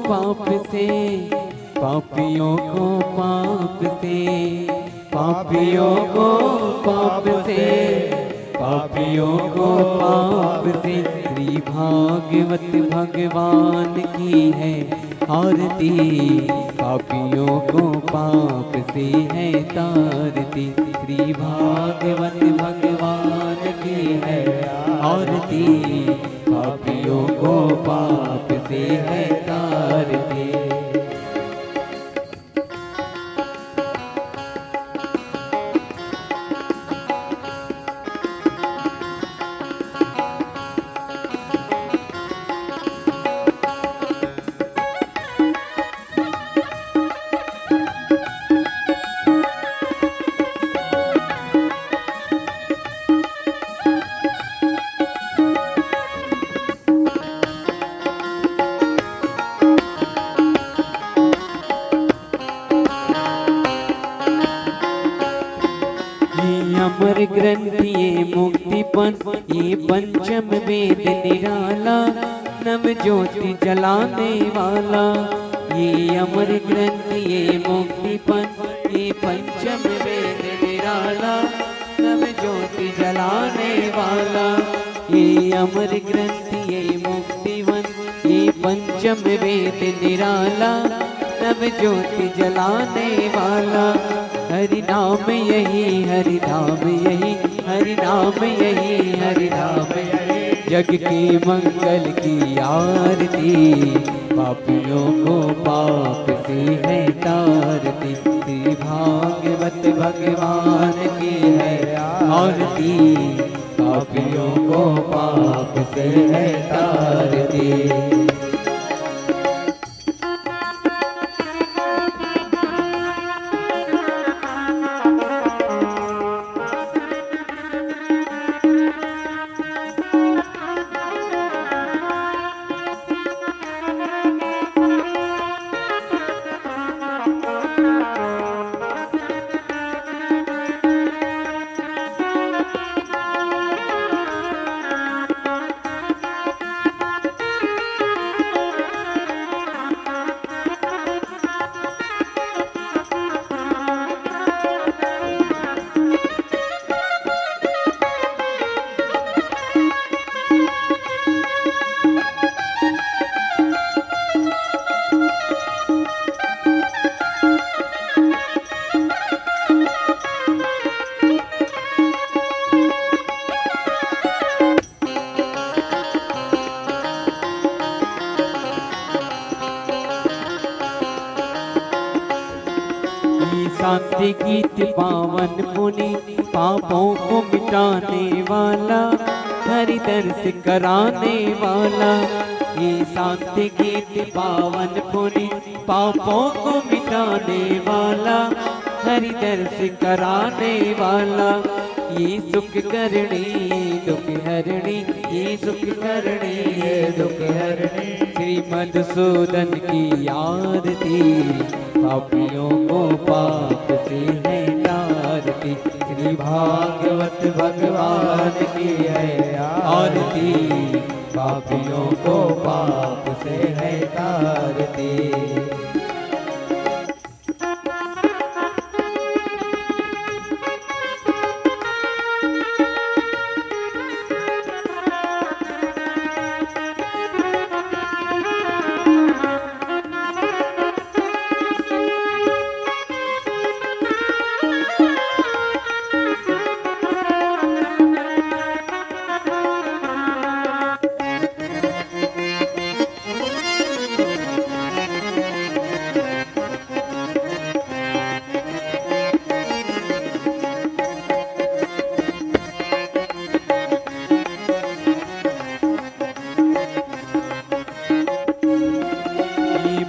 पाप से, पापियों को पाप से, पापियों को पाप से, पापियों को पाप से। श्री भागवत भगवान की है आरती, पापियों को पाप से है तारती। श्री भागवत भगवान की है आरती, पापियों को पाप से है तारती। अमर ग्रंथ ये मुक्तिपन, ये पंचम वेद निराला, नव ज्योति जलाने वाला। ये अमर ग्रंथ ये मुक्तिपन, ये पंचम वेद निराला, नव ज्योति जलाने वाला। ये अमर ग्रंथ ये मुक्तिवन, ये पंचम वेद निराला, नव ज्योति जलाने वाला। हरि नाम यही, हरि नाम यही, हरि नाम यही, हरि नाम यही। जग के मंगल की आरती, पापियों को पाप से है तारती। श्री भागवत भगवान की है आरती, पापियों को पाप से है तारती। शांति गीत पावन मुनि, पापों को मिटाने वाला, हरि दर्श कराने वाला। ये शांति गीत पावन मुनि, पापों को मिटाने वाला, हरि दर्श कराने वाला। ये सुख करणी दुख हरणी, ये सुख करणी दुख हरणी। श्री मधुसूदन की आरती, पापियों को पाप से है तारती। श्री भागवत भगवान की है आरती, पापियों को पाप से है तारती।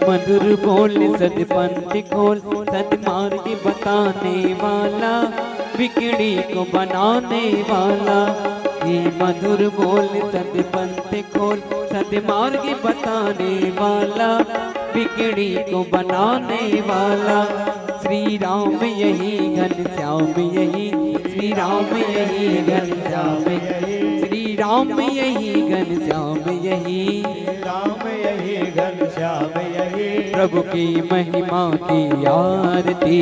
मधुर बोल सदपंथ खोल, सदमार्ग बताने वाला, बिगड़ी को बनाने वाला। ये मधुर बोल सदपंथ खोल, सदमार्ग बताने वाला, बिगड़ी को बनाने वाला। श्री राम यही घनश्याम यही, श्री राम यही घनश्याम यही, श्री राम यही घनश्याम यही, राम यही घनश्याम यही। प्रभु की महिमा की आरती,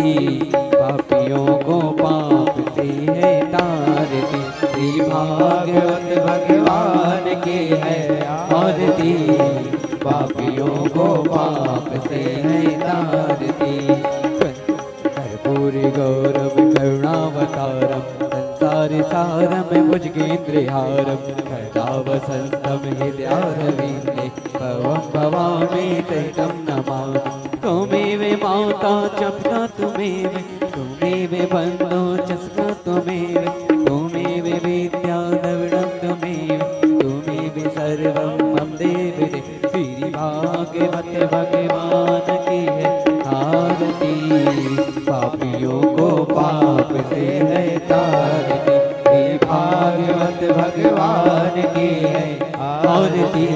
पापियों को पाप से है तारती। श्री भागवत भगवान की है आरती, पापियों को पाप से है तारती। कर्पूरी गौरव करुणावतारम, संसार सारम भुजगेन्द्रहारम, सदा वसंतम हृदयारविंदे, भवं भवामि सहितं नमामि। त्वमेव माता चंपा तुमेव, त्वमेव बन्धो चस्का तुमेव, त्वमेव विद्या द्रविणं तुमेव, त्वमेव सर्वं मम देव देव। श्री भागवत भगवान की है आरती, पापियों को पाप से है तारती। श्री भागवत भगवान की है आरती,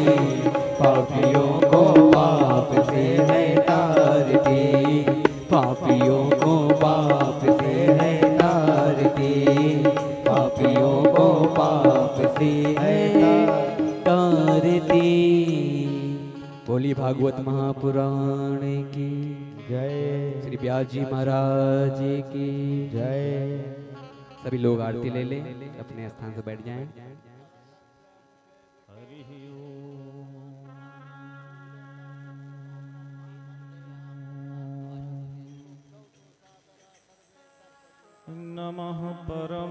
पापियों को पाप से है तारती, पापियों को पाप से है तारती, पापियों को पाप से है तारती। बोली भागवत महापुराण की जय। श्री व्यास जी महाराज की जय। सभी लोग आरती ले लें, अपने स्थान से बैठ जाएं। हरि ओम नमः परमहंसाय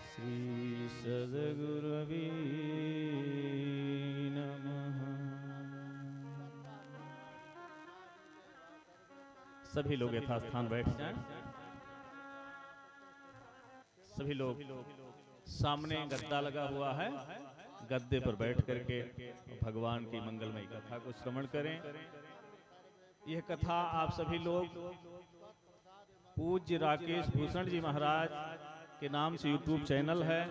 श्री सद्गुरवे नमः। सभी लोग यथास्थान बैठ जाएं। सभी लोग सामने गद्दा लगा हुआ है, गद्दे पर बैठ करके भगवान की मंगलमय कथा को श्रवण करें। यह कथा आप सभी लोग पूज्य राकेश भूषण जी महाराज के नाम से यूट्यूब चैनल है,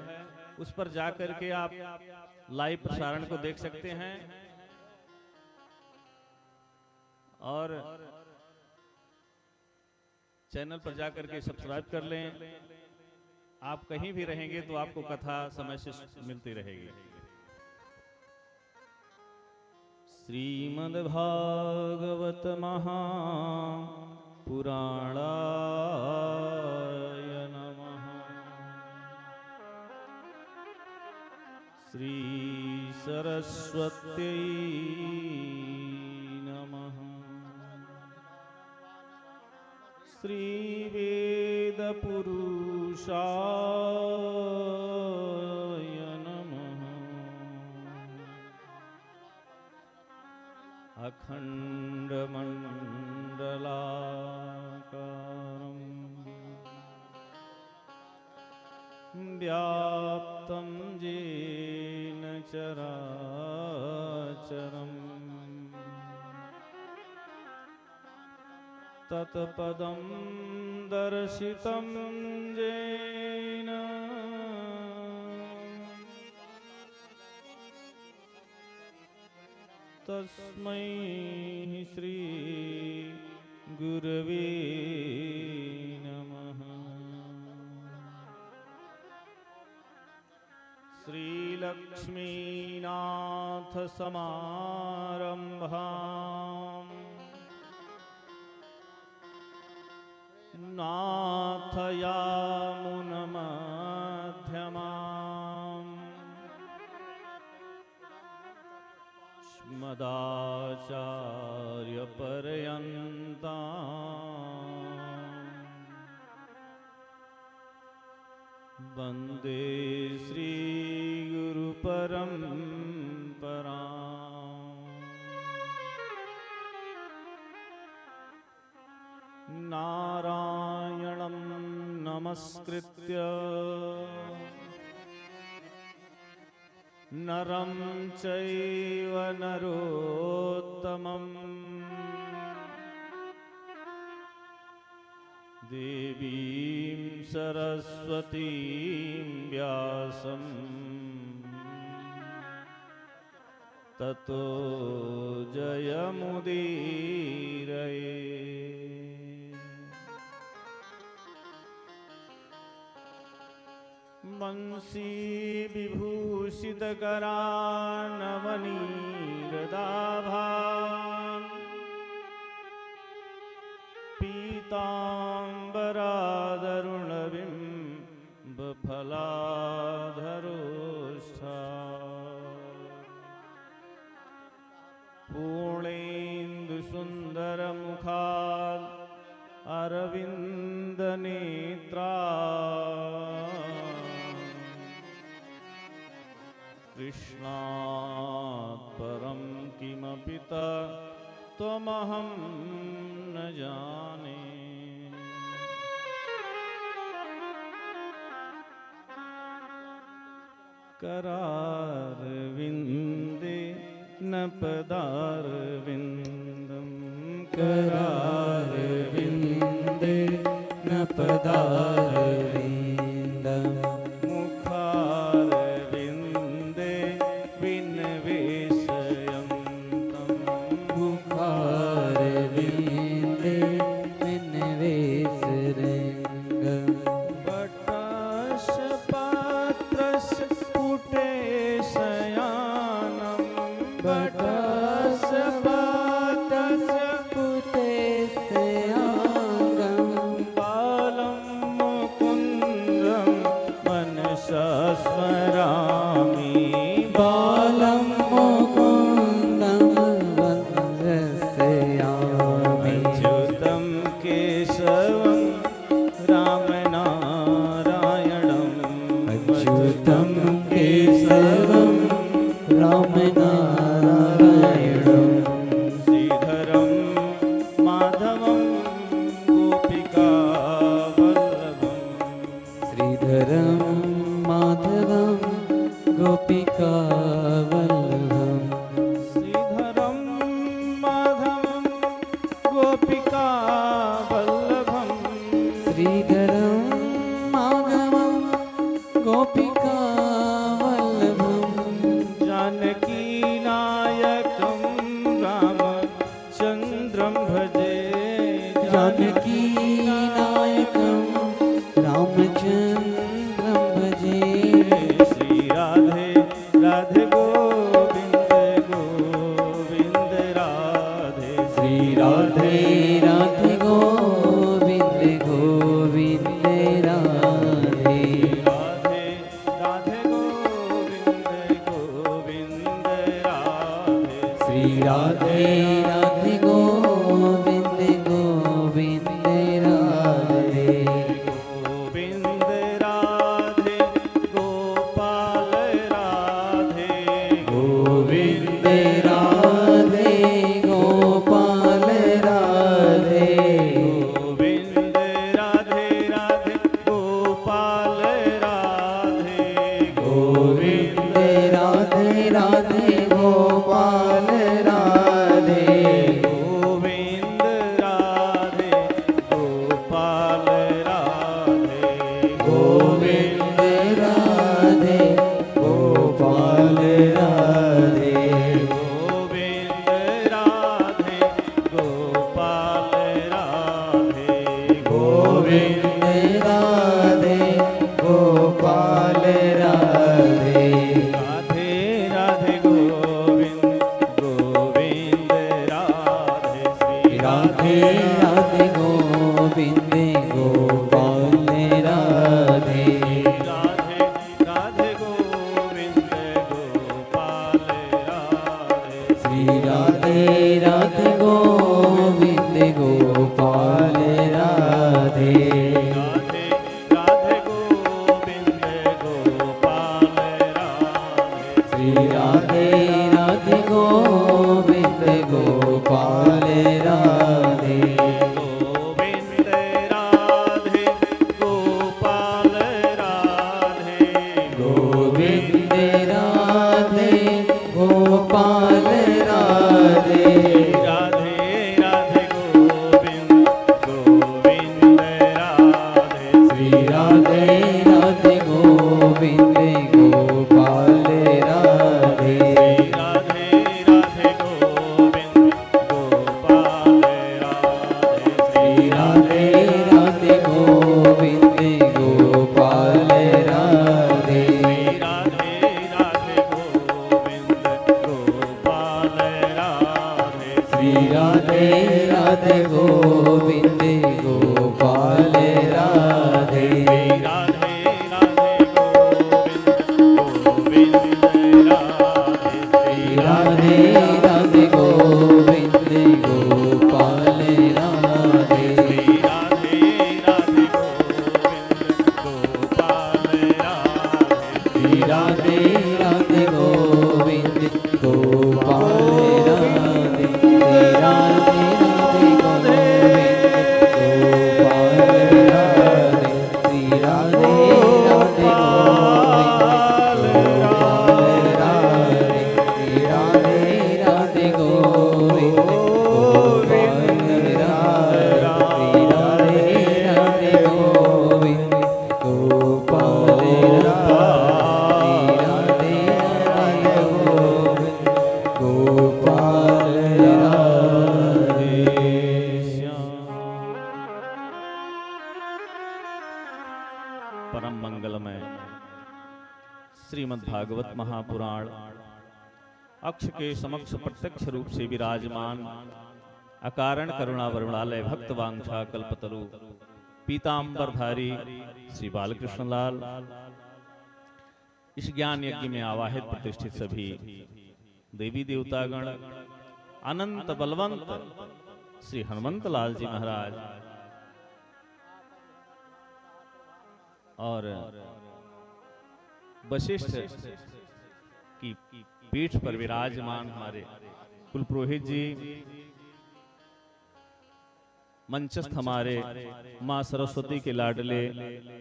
उस पर जाकर के आप लाइव प्रसारण को देख सकते हैं। और चैनल पर जाकर के सब्सक्राइब कर लें। आप कहीं भी रहेंगे तो आपको कथा समय से मिलती रहेगी। श्रीमद्भागवत महापुराणाय नमः। श्री सरस्वत्यै नमः। श्री वेदपुरुषाय नमः। अखण्डमण्डलाकारं व्याप्तं येन चराचरम् तत्पदं दर्शितं येन तस्मै श्री गुरवे नमः। श्रीलक्ष्मीनाथ समारंभाम् नाथयामुनमध्यमाम् मदाचार्यपर्यन्ताम् वन्दे श्रीगुरुपरम्पराम्। नारायणं नमस्कृत्य नरं चैव नरोत्तमं देवीं सरस्वतीं व्यासं ततो जयमुदीरये। बंसी विभूषित करानवनीरदाभां पीताम्बरादरुणबिम्बफलाधरोष्ठा पूर्णेन्दुसुन्दरमुखात् अरविन्दनेत्रा कृष्णात् परं किमपि त्वमहं न जाने। करारविन्दे न पदारविन्दं करारविन्दे न पदारविन्दं मुखारविन्दे विन्वेषयन्तं मुखारविन्दे विन्वेषरङ्गं वटस्य पात्रस्य पुटेशयानं वटस्य पात्रस्य पुटेशयाङ्गं बालं मुकुन्दं मनसा स्मरामि बालं मुकुन्दं वन्दस्यामि अच्युतं केशवं रामनारायणम् अच्युतं केशवं रामनारायणं श्रीधरं माधवं गोपिकावल्लभम् श्रीधरं माधवं गोपिकावल्लभं श्रीधरं माधवं गोपिकावल्लभम् श्रीधरं माधवं गोपिकावल्लभं जानकीनायकं रामचन्द्रं भजे जानकीनायकं रामचन्द्रं भजे श्री राधे राधे गोविंद गोविंद राधे श्री राधे राधे गोविन्द गोविन्द राधे राधे राधे गोविंद गोविंद राधे श्री राधे राधे गोविन्द गोविन्द राधे गोविंद राधे गोपाल राधे गोविन्द राधे गोपाल राधे गोविंद राधे राधे गोपाल राधे गोविन्द राधे राधे गोपाल राधे गोविंद राधे गोपाल राधे गोविन्द राधे गोपाल राधे गोविंद राधे गोपाल राधे गोविन्द राधे गोपाल राधे राधे राधे गोविंद गोविंद राधे श्री राधे राधे गोविन्द गोपाल राधे राधे राधे गोविंद गोपाल राधे श्री राधे राधे गोविन्द गोपाल राधे राधे राधे गोविंद राधे राधे राधे गोविंद गोपाल राधे राधे राधे गोविंद गोपाल राधे राधे राधे भागवत महापुराण अक्ष के समक्ष प्रत्यक्ष रूप से विराजमान अकारण करुणा वरुणालय भक्त वांछा कल्पतरु पीतांबरधारी श्री बालकृष्ण लाल, इस ज्ञान यज्ञ में आवाहित प्रतिष्ठित सभी देवी देवतागण, अनंत बलवंत श्री हनुमंत लाल जी महाराज और वशिष्ठ की पीठ पर विराजमान हमारे कुल पुरोहित जी, मंचस्थ हमारे मां सरस्वती के लाडले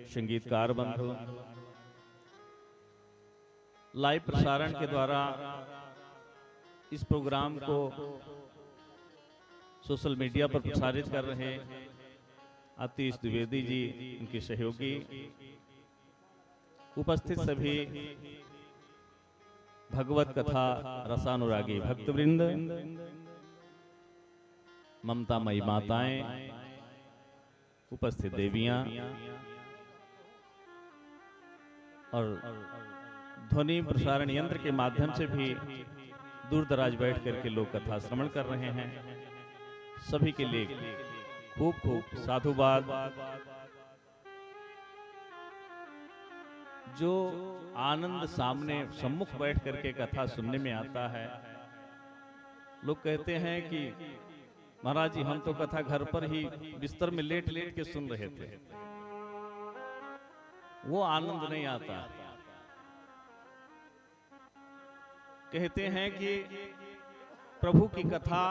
संगीतकार बंधु, लाइव प्रसारण के द्वारा इस प्रोग्राम को सोशल मीडिया पर प्रसारित कर रहे आतिश द्विवेदी जी, उनके सहयोगी, उपस्थित सभी भगवत कथा रसानुरागी भक्तवृंद, ममतामयी माताएं, उपस्थित देवियां और ध्वनि प्रसारण यंत्र के माध्यम से भी दूर दराज बैठ करके लोग कथा श्रवण कर रहे हैं, सभी के लिए खूब खूब साधुवाद। जो आनंद सामने सम्मुख बैठ करके कथा सुनने में आता है, लोग कहते हैं कि महाराज जी हम तो कथा घर पर ही बिस्तर में लेट लेट के सुन रहे थे, वो आनंद नहीं आता। कहते हैं कि प्रभु की कथा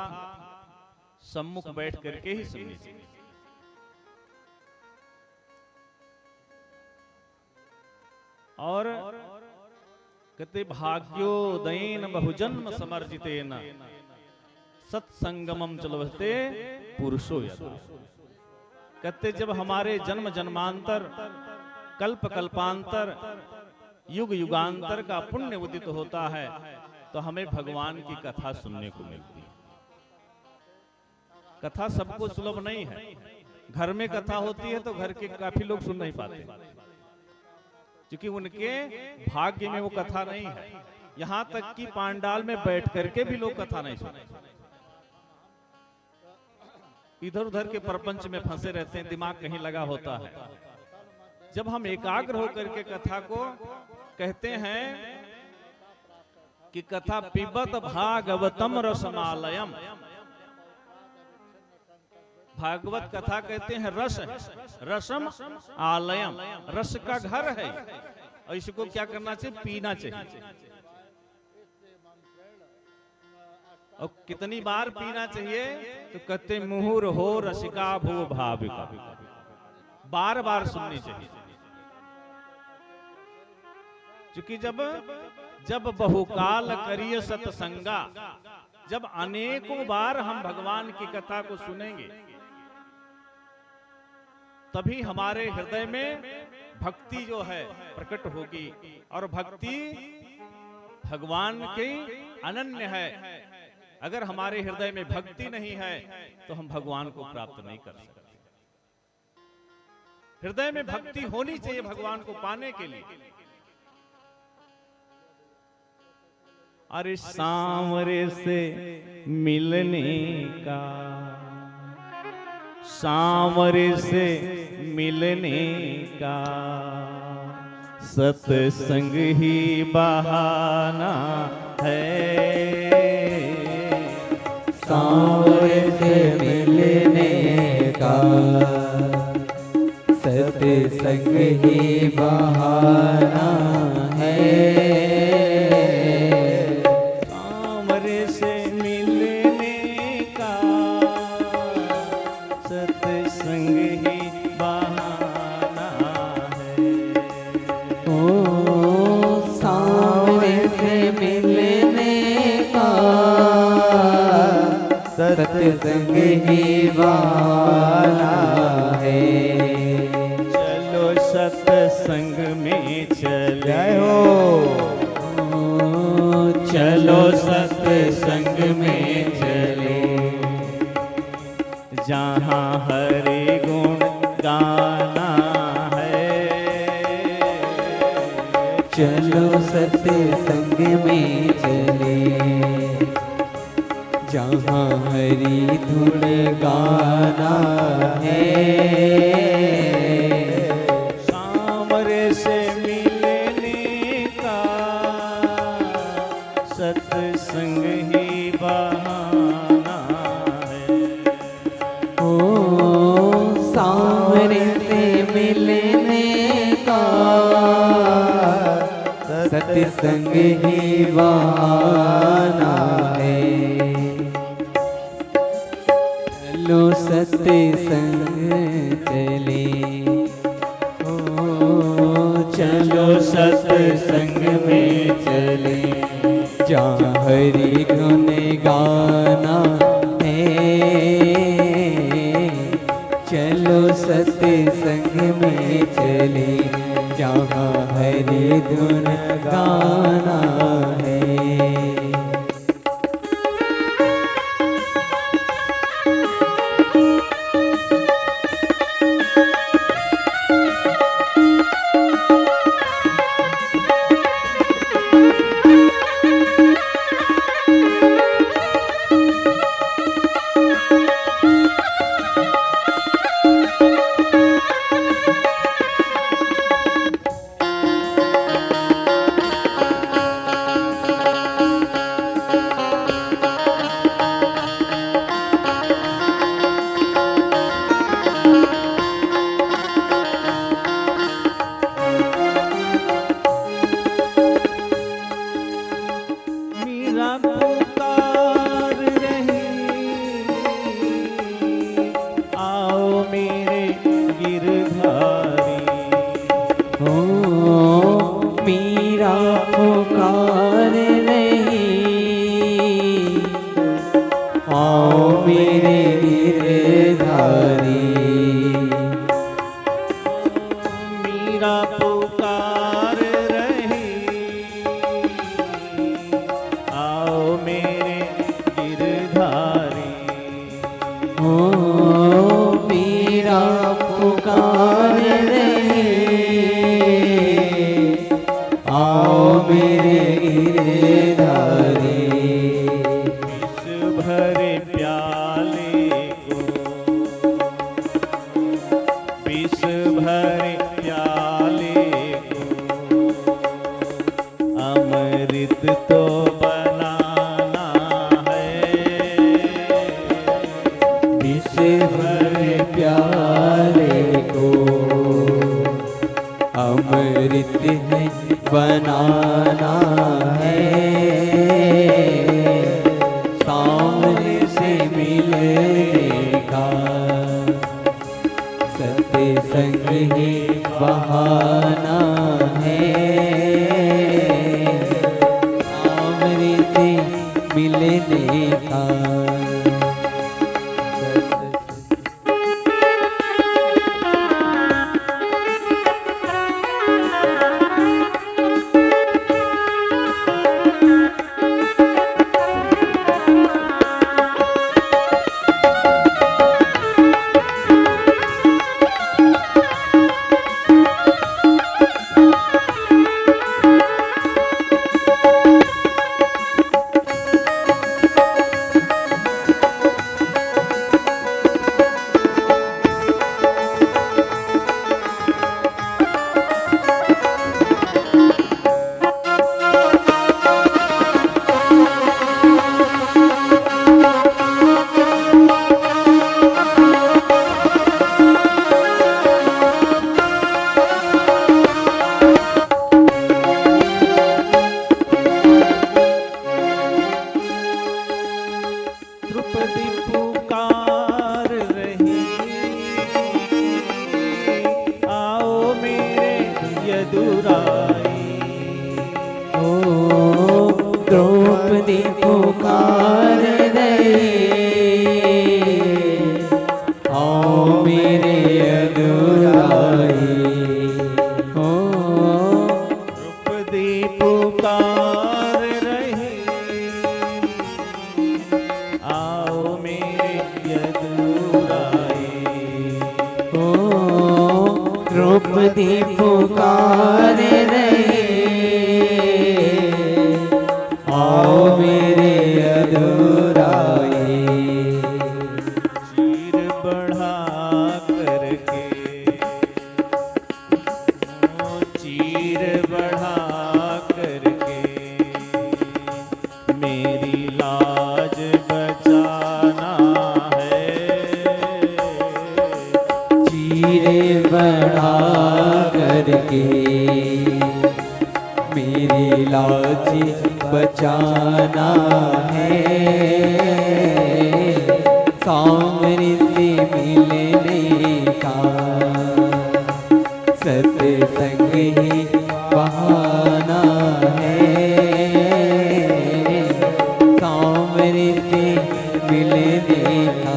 सम्मुख बैठ करके ही सुननी चाहिए। और कहते भाग्योदयेन बहुजन्म समर्जितेन सत्संगमम चलवते पुरुषो यथा। कहते जब हमारे जन्म जन्मांतर कल्प कल्पांतर युग युगांतर का पुण्य उदित होता है तो हमें भगवान की कथा सुनने को मिलती है। कथा सबको सुलभ नहीं है, घर में कथा होती है तो घर के काफी लोग सुन नहीं पाते क्योंकि उनके भाग्य में वो कथा नहीं है। यहां तक कि पांडाल में बैठ करके भी लोग कथा नहीं सुनते, इधर उधर के प्रपंच में फंसे रहते हैं, दिमाग कहीं लगा होता है। जब हम एकाग्र होकर के कथा को कहते हैं कि कथा पिबत भागवतम रसमालयम, भागवत कथा कहते हैं रस, रसम आलयम, रस का घर है और इसको क्या करना चाहिए, पीना चाहिए। और कितनी बार पीना चाहिए तो कहते मुहुर हो रसिका भू भाविका, बार बार सुननी चाहिए। क्योंकि जब बहुकाल करिए सत्संगा, जब अनेकों बार हम भगवान की कथा को सुनेंगे तभी हमारे हृदय में भक्ति जो है प्रकट होगी। और भक्ति भगवान की अनन्य है। अगर हमारे हृदय में भक्ति नहीं है तो हम भगवान को प्राप्त नहीं कर सकते। हृदय में भक्ति होनी चाहिए भगवान को पाने के लिए। अरे सांवरे से मिलने का, सांवरे से मिलने का सत्संग ही बहाना है। सांवरे से मिलने का सत्संग सत्संग ही बहाना है। सामरे से मिलने का सत्संग ही बहाना है। ओ सामने से मिलने का सत्संग ही बहाना है। चलो सत्संग में चले हो, चलो सत्संग में चले, जहाँ हरि गुण गाना है। चलो सत्संग में चले, जहाँ हरि धुन गाना है। सामरे से मिलने का सत्संग ही बहाना है। ओ सामरे से मिलने का सत्संग ही बहाना है। चलो सत्संग चले, ओ चलो सत्संग में चले, जहाँ हरि गुण गाना है। चलो सत्संग में चले, जहाँ हरि गुण गाना है। मीरा पुकार रही, आओ मेरे गिरधारी। ओ मीरा पुकार रही, आओ मेरे गिरधारी। मीरा पुकार रही, आओ मेरे गिरधारी। ओ मीरा पुकार रही, आओ मेरे गिरधारी। विष भरे प्याले को, विष भरे प्याले को, अमृत तो बनाना है। विष भरे प्याले को अमृत है बनाना है। सामने से मिलने का सत्संग ही बहाना है। सामने से मिलने का दी पुकार रही, आओ मेरे यदुराई। ओ द्रौपदी पुकार रही, आओ मेरे यदुराई। चीर बढ़ा करके, चीर बढ़ा करके मेरी लाज बचाना है। चीरे बढ़ा करके मेरी लाज बचाना है। सामने से मिलने का सत्संग ही बहाना है। सामने से मिलने का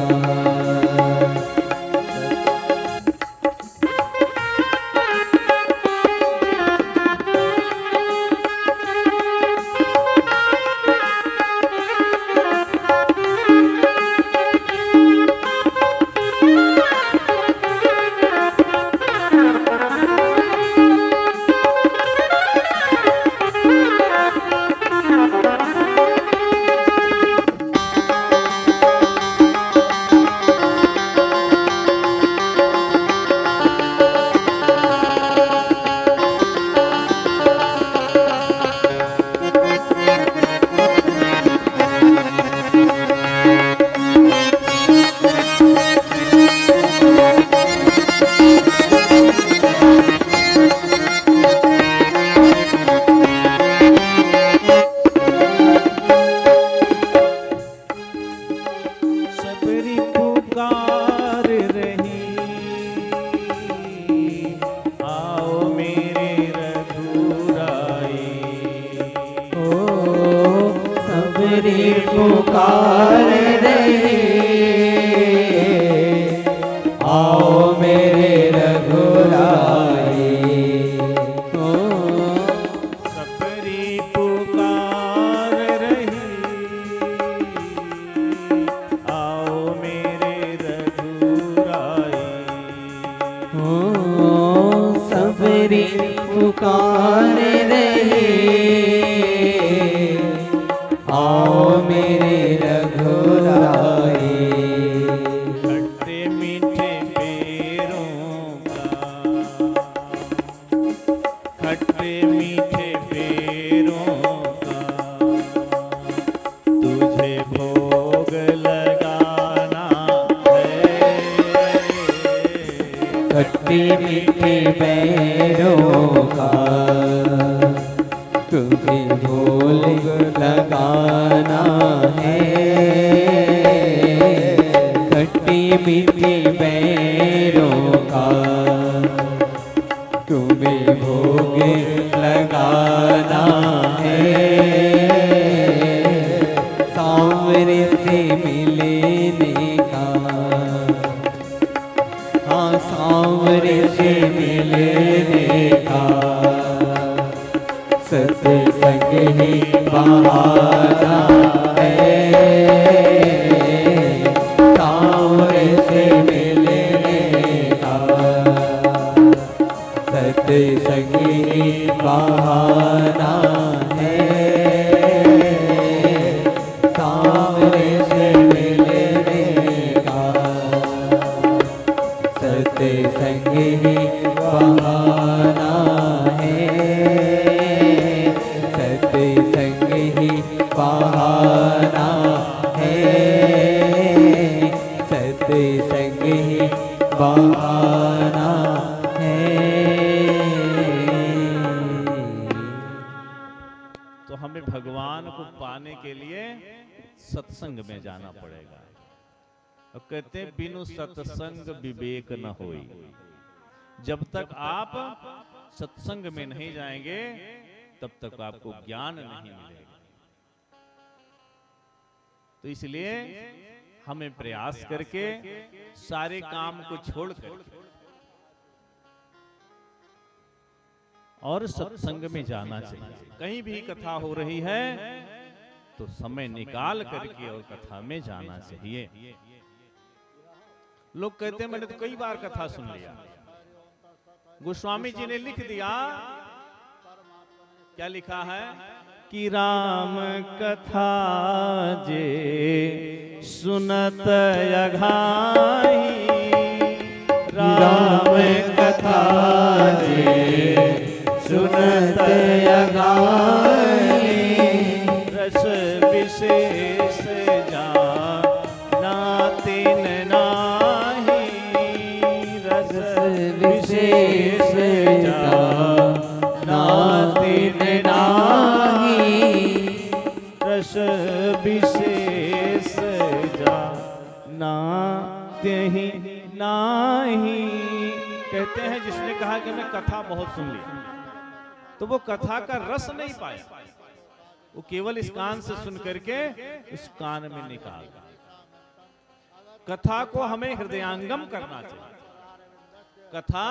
पुकार रहे, आओ मेरे रघुराई। ओ सबरी पुकार रही, आओ मेरे रघुराई। ओ सबरी पुकार रहे, आओ मेरे रघुराई। खट्टे मीठे पेरों का, खट्टे मीठे पेरों का तुझे भोग लगाना है। खट्टे मीठे पैरों का तुझे भोग लगाना है। खट्टे मीठे पैरों का तुम्हें भोग लगाना है। सांवरे से मिलने का, हाँ सांवरे से मिलने का सत्संग ही बहाना है। सांवरे से मिलने का सत्संग ही बहाना है। सांवरे से मिलने का सत्संग ही बहाना है। सत्संग ही बहाना है। सत्संग ही बहाना है। तो हमें भगवान को पाने के लिए सत्संग में जाना पड़ेगा। और कहते हैं बिनु सत्संग विवेक न होई। जब तक आप सत्संग में नहीं जाएंगे तब तक आपको ज्ञान नहीं मिलेगा। तो इसलिए हमें प्रयास करके सारे काम को छोड़कर और सत्संग में जाना चाहिए। कहीं भी कथा हो रही है तो समय निकाल करके और कथा में जाना चाहिए। लोग कहते हैं मैंने तो कई बार कथा सुन लिया। गोस्वामी जी ने लिख दिया, क्या लिखा है कि राम कथा जे सुनत अघाई, राम कथा जे सुनत अघाई, रस विशेष जाना तिन नाही, रस विशेष जाना तिन नाही, रस विशेष जाना त्यहि नाही। कहते हैं जिसने कहा कि मैं कथा बहुत सुन ली, तो वो कथा का रस नहीं पाया, वो केवल इस कान से सुन करके उस कान में निकाल। कथा को हमें हृदयांगम करना चाहिए, कथा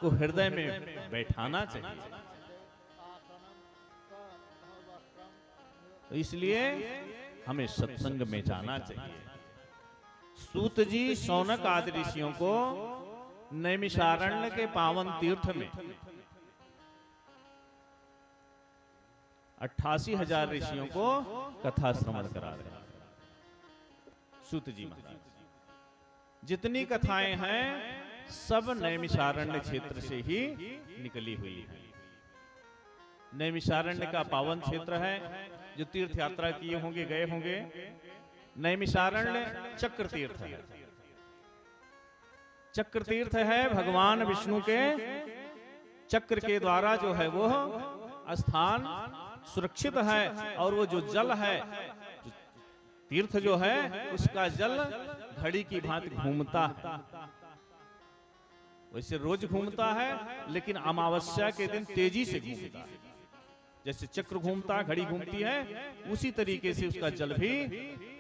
को हृदय में बैठाना चाहिए। तो इसलिए हमें सत्संग में जाना चाहिए। सूत जी शौनक आदि ऋषियों को नैमिषारण्य के पावन तीर्थ में 88,000 ऋषियों को कथा श्रवण करा रहे हैं। सूत जी महाराज जितनी कथाएं हैं सब नैमिषारण्य क्षेत्र से ही निकली हुई है। नैमिषारण्य का पावन क्षेत्र है, जो तीर्थ यात्रा किए होंगे, गए होंगे। नैमिषारण्य चक्र तीर्थ है। चक्र तीर्थ है भगवान विष्णु के चक्र के द्वारा जो है वो स्थान सुरक्षित है, और वो जो जल है, तीर्थ जो है, उसका जल घड़ी की भांति घूमता है। वैसे रोज घूमता है, लेकिन अमावस्या के दिन तेजी से घूमता है। जैसे चक्र घूमता, घड़ी घूमती है, उसी तरीके से उसका जल भी,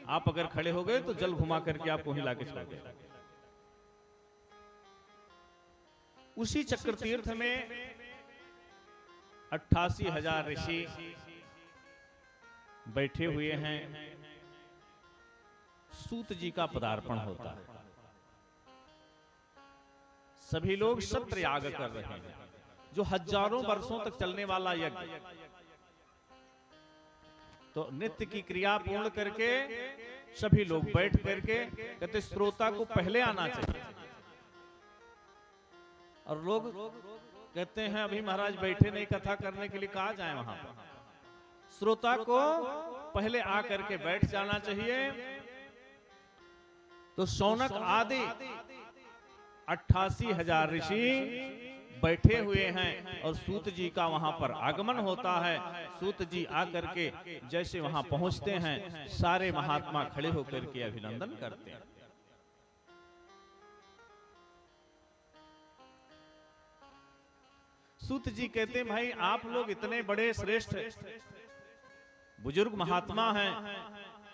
आप अगर खड़े हो गए तो जल घुमा करके आपको हिला के छोड़ देगा। उसी चक्र तीर्थ में 88,000 ऋषि बैठे हुए हैं। सूत जी का पदार्पण होता है। सभी लोग सत्र याग कर रहे हैं, जो हजारों वर्षों तक चलने वाला यज्ञ। तो नित्य की क्रिया पूर्ण करके सभी लोग बैठ करके कहते श्रोता को पहले आना चाहिए। और लोग कहते हैं अभी महाराज बैठे नहीं, कथा करने के लिए कहा जाए वहां पर। श्रोता को पहले आकर के बैठ जाना चाहिए। तो शौनक आदि 88,000 ऋषि बैठे हुए हैं और सूत जी का वहां पर आगमन होता है। सूत जी आकर के जैसे वहां पहुंचते हैं, सारे महात्मा खड़े होकर के अभिनंदन करते हैं। सूत जी कहते हैं भाई आप लोग इतने बड़े श्रेष्ठ बुजुर्ग महात्मा हैं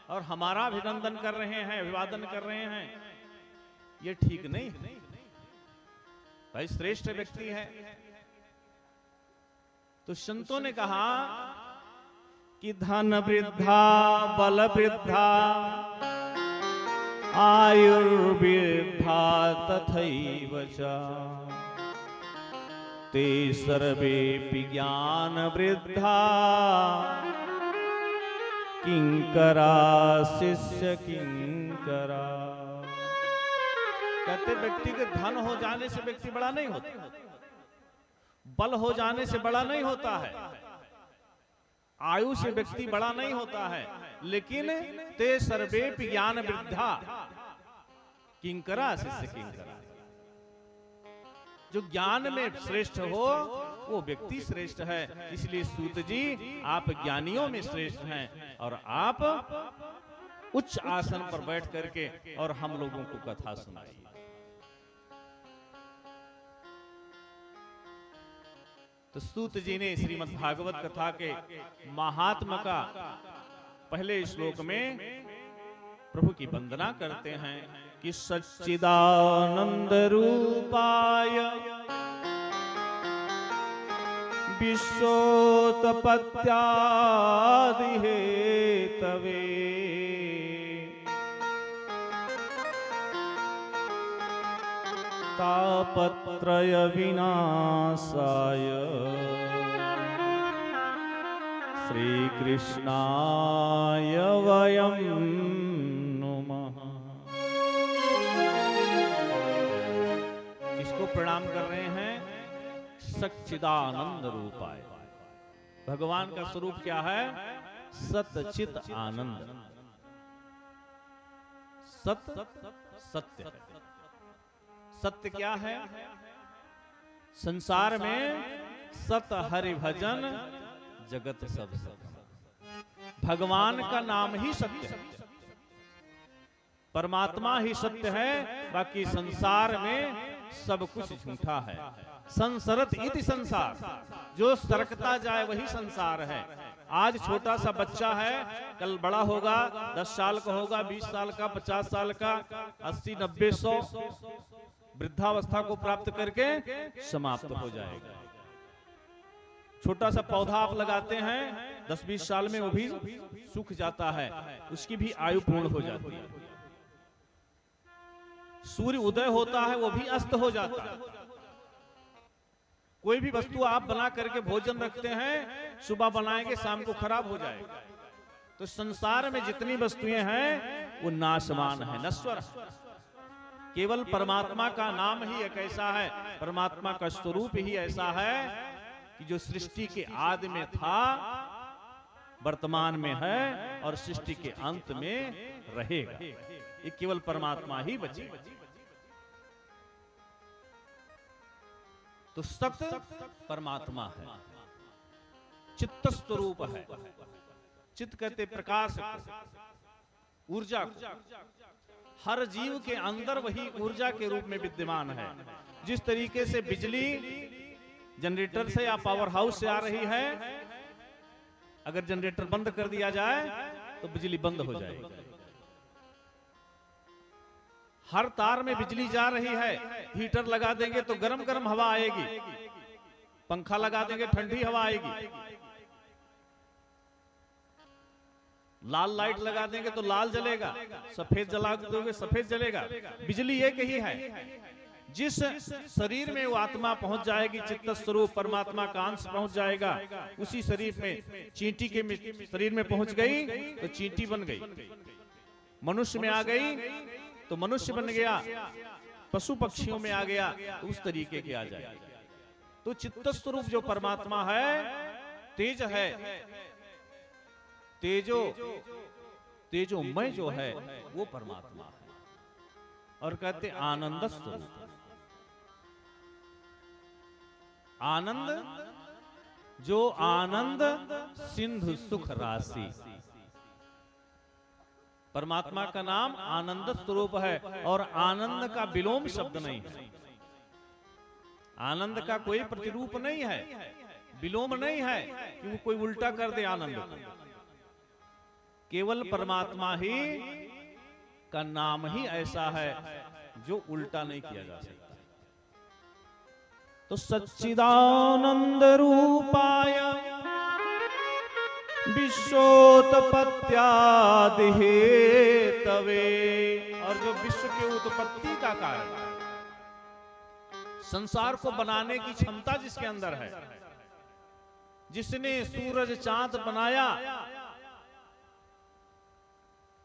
और हमारा अभिनंदन कर रहे हैं, अभिवादन कर रहे हैं, ये ठीक नहीं है। भाई श्रेष्ठ व्यक्ति है। तो संतों ने कहा कि धन वृद्धा बल वृद्धा आयुर्वृद्धा तथैव च ते सर्वे ज्ञान वृद्धा किंकरा शिष्य किंकरा। कहते व्यक्ति के धन हो जाने से व्यक्ति बड़ा नहीं होता, बल हो जाने से बड़ा नहीं होता है, आयु से व्यक्ति बड़ा नहीं होता है, लेकिन ते सर्वे ज्ञान वृद्धा किंकरा शिष्य किंकरा। जो ज्ञान में श्रेष्ठ हो वो व्यक्ति श्रेष्ठ है। इसलिए सूत जी आप ज्ञानियों में श्रेष्ठ हैं और आप उच्च आसन पर बैठ करके और हम लोगों को कथा सुनाइए। तो सूत जी ने श्रीमद् भागवत कथा के महात्म का पहले श्लोक में प्रभु की वंदना करते हैं कि सच्चिदानंद रूपाय विश्वोत्पत्त्यादि हेतवे तापत्रय विनाशाय श्री कृष्णाय वयं नुमः। किसको प्रणाम कर रहे हैं? सच्चिदानंद रूपाय। भगवान का स्वरूप क्या है? सच्चित आनंद। सत्य सत्य सत्य क्या है? संसार में सत हरि भजन जगत सब सत्य। भगवान का नाम ही सत्य है, परमात्मा ही सत्य है, बाकी संसार में सब कुछ झूठा है। संसरत इति संसार, जो सरकता जाए वही संसार है। आज छोटा सा बच्चा है, कल बड़ा होगा, 10 साल का होगा, 20 साल का, 50 साल का, 80, 90, 100 वृद्धावस्था को प्राप्त करके समाप्त हो जाएगा। छोटा सा पौधा आप लगाते हैं, 10-20 साल में वो भी सूख जाता है, उसकी भी आयु पूर्ण हो जाती है। सूर्य उदय होता है, वो भी अस्त हो जाता है। कोई भी वस्तु आप बना करके भोजन रखते हैं, सुबह बनाएंगे शाम को खराब हो जाएगा। तो संसार में जितनी वस्तुएं हैं वो नाशवान है, नश्वर है। केवल परमात्मा का नाम ही एक ऐसा है, परमात्मा का स्वरूप ही ऐसा है कि जो सृष्टि के आदि में था, वर्तमान में है और सृष्टि के अंत में रहेगा। ये केवल परमात्मा ही बचेगा। तो सत्य परमात्मा है, चित्त स्वरूप है। चित्त कहते प्रकाश को, ऊर्जा को। हर जीव के अंदर वही ऊर्जा के रूप में विद्यमान है। जिस तरीके से बिजली जनरेटर से या पावर हाउस से आ रही है, अगर जनरेटर बंद कर दिया जाए तो बिजली बंद हो जाएगी। हर तार में बिजली जा रही है, हीटर लगा देंगे तो गरम गरम हवा आएगी, पंखा लगा देंगे ठंडी हवा आएगी, लाल लाइट लगा देंगे तो लाल जलेगा, सफेद जला दोगे सफेद जलेगा। बिजली एक ही है। जिस शरीर में वो आत्मा पहुंच जाएगी, चित्त स्वरूप परमात्मा का अंश पहुंच जाएगा, उसी शरीर में, चींटी के शरीर में पहुंच गई तो चींटी बन गई, मनुष्य में आ गई तो मनुष्य बन गया, पशु पक्षियों में आ गया तो उस तरीके के आ जाएगा। तो चित्त स्वरूप जो परमात्मा है, तेज है, तेजोमय जो है वो परमात्मा है। और कहते आनंद स्वरूप। आनंद, जो आनंद सिंधु सुख राशि। परमात्मा का नाम आनंद स्वरूप है और आनंद का विलोम शब्द नहीं है। आनंद का कोई प्रतिरूप नहीं है, विलोम नहीं है कि वो कोई उल्टा कर दे आनंद को। केवल परमात्मा ही का नाम ही ऐसा है जो उल्टा नहीं किया जा सकता। तो सच्चिदानंद रूपाय विश्वोत्पत्त्यादि हेतवे, और जो विश्व के उत्पत्ति का कारण, संसार को बनाने की क्षमता जिसके अंदर है, जिसने सूरज चांद बनाया।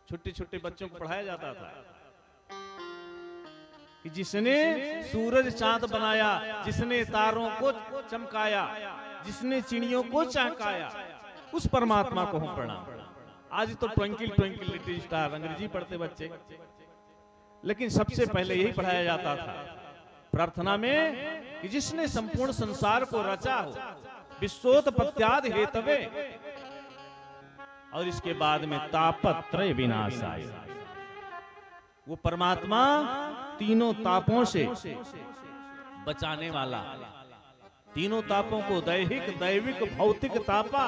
छोटे छोटे बच्चों को पढ़ाया जाता था कि जिसने सूरज चांद बनाया, जिसने तारों को चमकाया, जिसने चिड़ियों को चहकाया, उस परमात्मा को हम प्रणाम। आज तो ट्विंकल ट्विंकल लिटिल स्टार अंग्रेजी पढ़ते बच्चे, लेकिन सबसे पहले यही पढ़ाया जाता था प्रार्थना में कि जिसने संपूर्ण संसार को रचा हो, विश्वोत्पत्त्यादि हेतवे, और इसके बाद में तापत्रय विनाशाय। वो परमात्मा तीनों तापों से बचाने वाला, तीनों तापों को, दैहिक, दैविक, भौतिक तापा,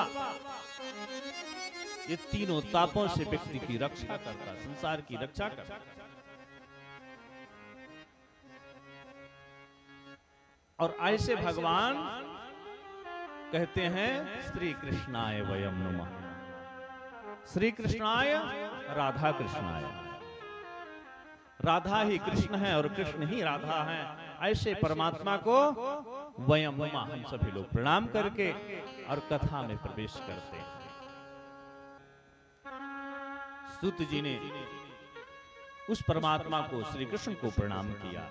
ये तीनों तापों से व्यक्ति की रक्षा करता, संसार की रक्षा करता। और ऐसे भगवान कहते हैं श्री कृष्णाय वयम नमः। श्री कृष्णाय राधा कृष्णाय, राधा ही कृष्ण है और कृष्ण ही राधा है, ऐसे परमात्मा को वयम नमः हम सभी लोग प्रणाम करके और कथा में प्रवेश करते हैं। सूत जी ने उस परमात्मा को, श्री कृष्ण को प्रणाम किया।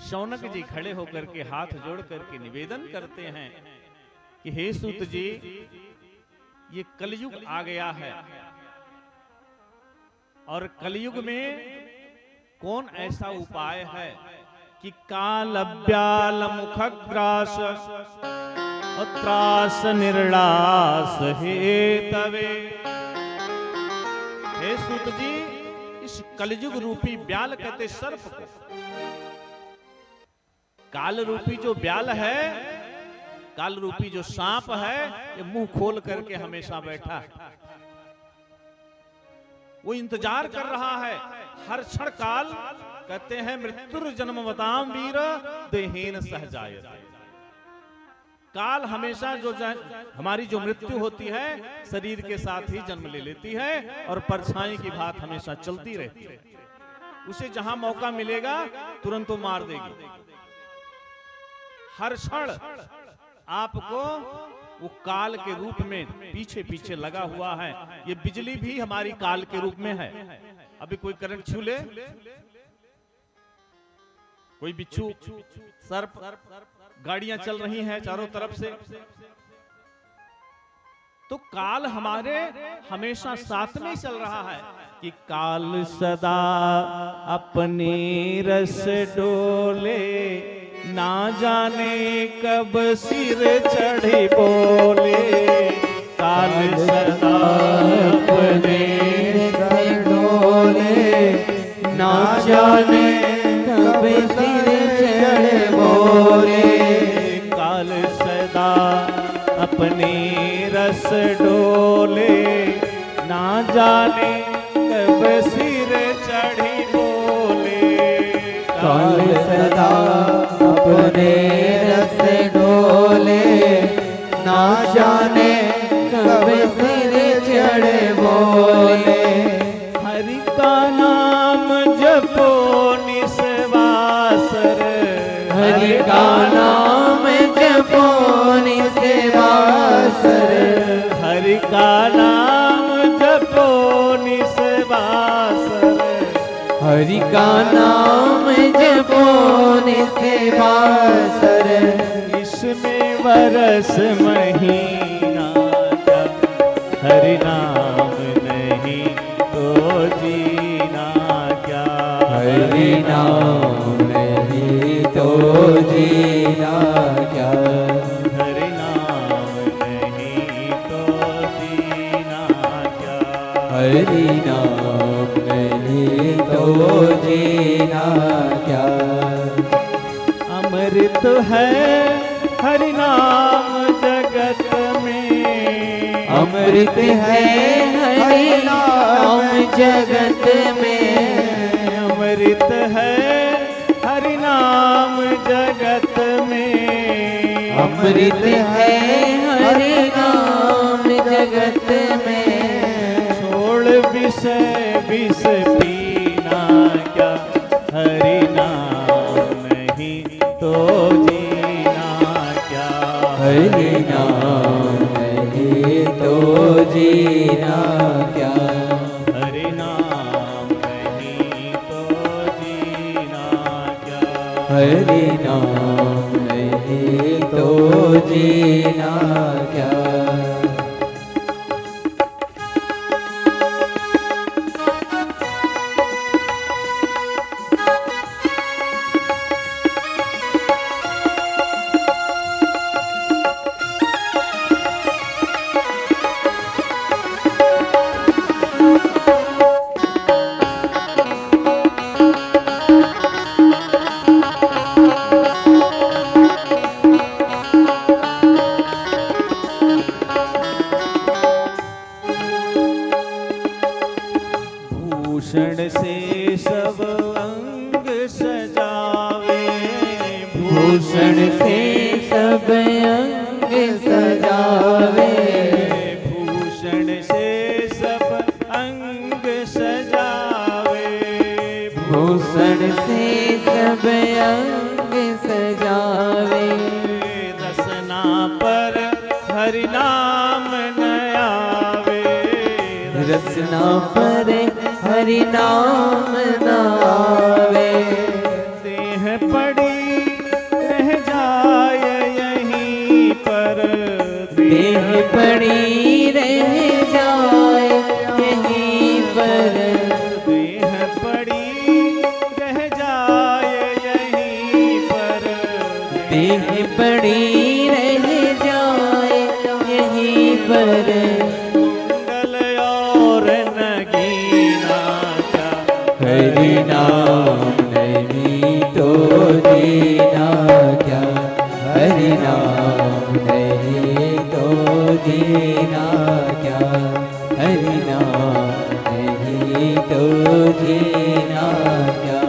शौनक जी खड़े होकर के हाथ जोड़ करके निवेदन करते हैं कि हे सूत जी, ये कलयुग आ गया है और कलयुग में कौन ऐसा उपाय है कि काल ब्याल मुखग्रास और त्रास निर्णास हेतवे। हे सूत जी, इस कलयुग रूपी ब्याल कहते सर्प को, काल रूपी जो ब्याल है, काल रूपी जो सांप है, ये मुंह खोल करके हमेशा बैठा है। वो इंतजार कर रहा है हर क्षण। काल कहते हैं मृत्युर जन्मवताम वीर देहेन सहजायते। काल हमेशा जो हमारी जो मृत्यु होती है शरीर के साथ ही जन्म ले लेती है और परछाई की बात हमेशा चलती रहती है। उसे जहां मौका मिलेगा तुरंत वो मार देगी। हर क्षण आपको वो काल के रूप में पीछे पीछे लगा हुआ है। ये बिजली भी हमारी काल के रूप में है। अभी कोई करंट छू ले, कोई बिच्छू, सर्प, गाड़ियां चल रही हैं चारों तरफ से, तो काल हमारे हमेशा साथ में चल रहा है कि काल सदा अपने रस डोले, ना जाने कब सिर चढ़ी बोले। काल सदा अपने रस डोले, ना जाने कब सिर चढ़े बोले। काल सदा अपने रस डोले, ना जाने कब सिर चढ़ी बोले। काल सदा अपने रस डोले, ना जाने कब सिर चढ़े बोले। हरि का नाम जपो निस्वासर, हरि का नाम जपो निस्वासर। हरि का नाम जपो निस्वासर। हरि का नाम जपो निस्वासर। इसमें बरस महीना क्या, हरि नाम नहीं तो जीना क्या। हरि नाम नहीं तो जीना क्या। हरि नाम नहीं तो जीना क्या। हरि नाम नहीं तो जीना क्या। अमृत है हरि नाम जगत में, अमृत है हरि नाम जगत में। अमृत है हरि नाम जगत में। अमृत है हरि नाम जगत में। छोड़ विषय विष पीना क्या, हरि नाम नहीं तो जीना क्या। हरि नाम नहीं तो जीना क्या। हरि नाम नहीं तो जीना क्या। हरि नाम नहीं तो जीना क्या। से सब अंग सजावे, भूषण से सब अंग सजावे, भूषण से सब अंग सजावे, रसना पर हरि नाम न आवे, रसना पर हरि नाम न आवे, देह पड़ी रह जाए यहीं पर, देह पड़ी रह जाए यहीं पर, देह पड़ी रह जाए यहीं पर, देह पड़ी रह जाए यहीं पर, कुंडल और नगीना का हरि नाम नहीं तो जीना क्या, हरि नाम नहीं तो जीना क्या, हरि नाम नहीं तो जीना क्या।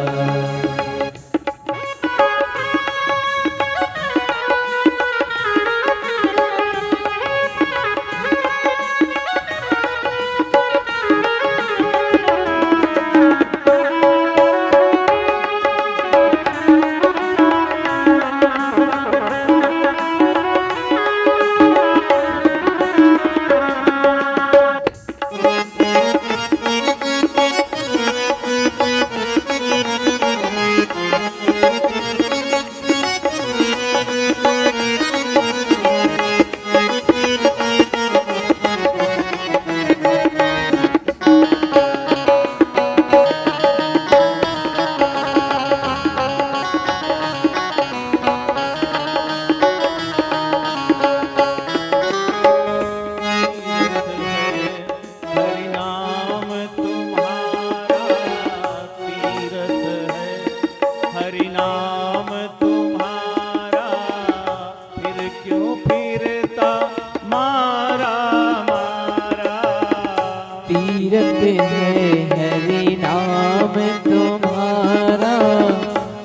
तीरथ है हरि नाम तुम्हारा,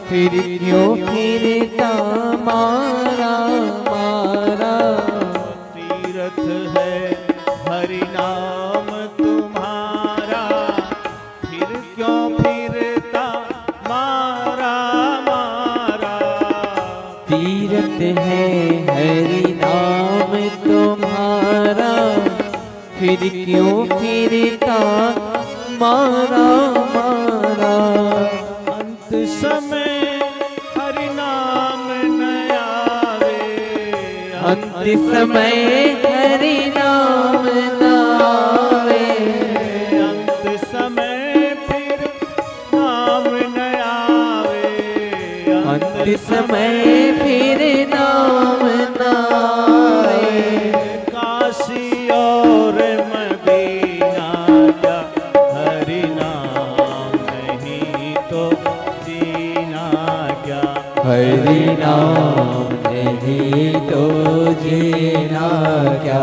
फिर क्यों फिरता मारा मारा, तीरथ है हरि नाम तुम्हारा, फिर क्यों फिरता मारा मारा, तीरथ है हरि नाम तुम्हारा, फिर क्यों फिरता मारा मारा, अंत समय हरि नाम न आवे, अंत समय हरि नाम न आवे, अंत समय फिर नाम न आवे, अंत समय फिर नाम न आवे, काशी और मदीना का हरि नाम नहीं तो जीना क्या, हरि नाम नहीं तो जीना क्या,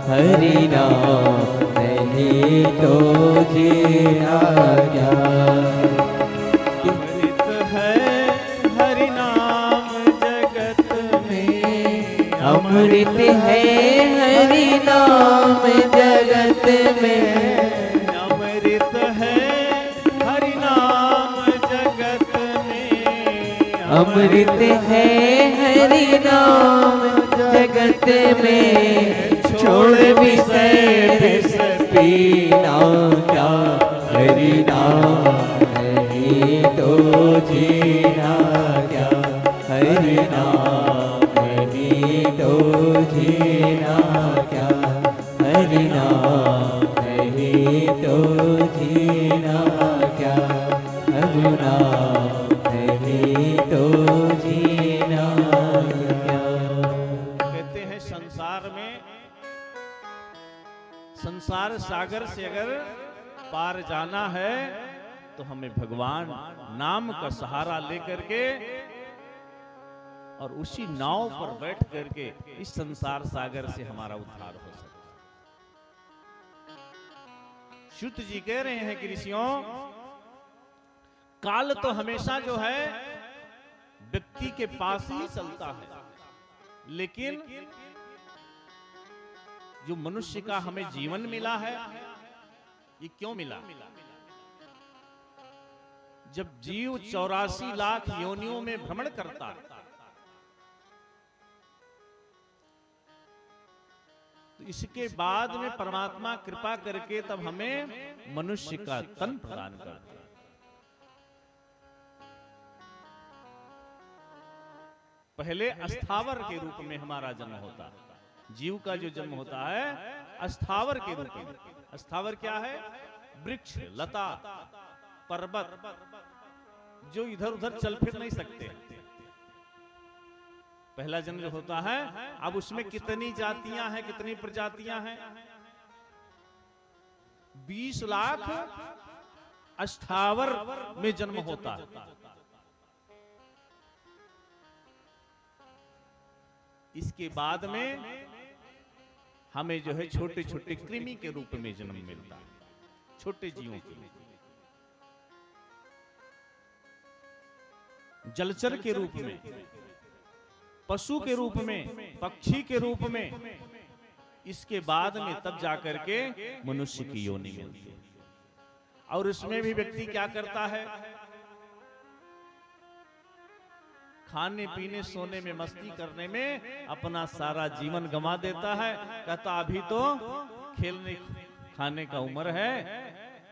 हरि नाम नहीं तो जीना क्या। अमृत है हरि नाम जगत में, अमृत है हरि नाम जगत में, अमृत है हरि नाम जगत में, अमृत है हरि नाम जगत में, छोड़ विषय विष पीना क्या, हरि नाम नहीं तो जीना क्या, हरि नाम नहीं तो जीना क्या, हरि नाम नहीं तो जीना क्या, हरि नाम नहीं तो जीना क्या। कहते हैं संसार सागर से अगर पार जाना है तो हमें भगवान नाम का सहारा लेकर के और उसी नाव पर बैठ करके इस संसार सागर से हमारा उद्धार हो सकता है। शुद्ध जी कह रहे हैं कि ऋषियों, काल तो हमेशा जो है व्यक्ति के पास ही चलता है, लेकिन जो मनुष्य का हमें जीवन मिला है, ये क्यों मिला? जब जीव 84 लाख योनियों में भ्रमण करता है, तो इसके बाद में परमात्मा कृपा करके तब हमें मनुष्य का तन प्रदान करता है। पहले अस्थावर के रूप में हमारा जन्म होता है। जीव का जो जन्म होता है अस्थावर के रूप में। अस्थावर क्या है? वृक्ष, लता, पर्वत, जो इधर उधर चल फिर नहीं सकते। पहला जन्म जो होता है, अब उसमें कितनी जातियां हैं, कितनी प्रजातियां हैं? 20 लाख अस्थावर में जन्म होता है। इसके बाद में हमें जो है छोटे छोटे कृमि के रूप में जन्म मिलता है, छोटे जीवों के। जलचर के रूप में, पशु के रूप में, पक्षी के रूप में। इसके बाद में तब जाकर के मनुष्य की योनि मिलती है। और इसमें भी व्यक्ति क्या करता है? खाने पीने सोने में मस्ती करने में अपना सारा जीवन गंवा देता है। कहता अभी तो खेलने खाने का उम्र है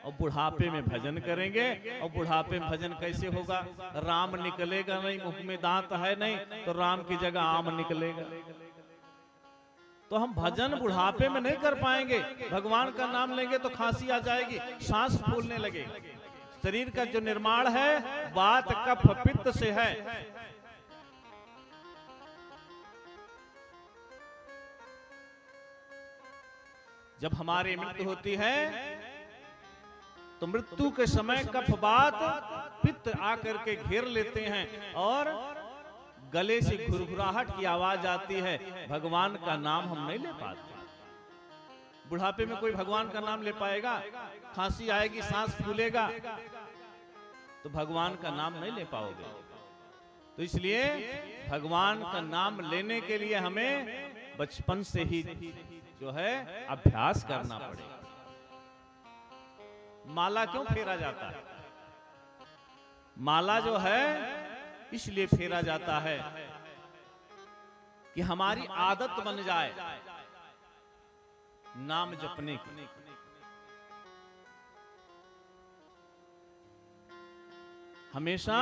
और बुढ़ापे में भजन करेंगे। और बुढ़ापे में भजन कैसे होगा? राम निकलेगा नहीं, मुख में दांत है नहीं, तो राम की जगह आम निकलेगा। तो हम भजन बुढ़ापे में नहीं कर पाएंगे। भगवान का नाम लेंगे तो खांसी आ जाएगी, सांस फूलने लगेगी। शरीर का जो निर्माण है वात कफ पित्त से है। जब हमारी मृत्यु होती है तो मृत्यु के समय कफ वात पित्त आकर के घेर लेते हैं और गले से घुरघुराहट की आवाज आती है। भगवान का नाम हम नहीं ले पाते। बुढ़ापे में कोई भगवान का नाम ले पाएगा? खांसी आएगी, सांस फूलेगा, तो भगवान का नाम नहीं ले पाओगे। तो इसलिए भगवान का नाम लेने के लिए हमें बचपन से ही जो है अभ्यास करना पड़ेगा। माला क्यों फेरा जाता है? माला जो है इसलिए फेरा जाता है कि हमारी आदत बन जाए नाम जपने की। हमेशा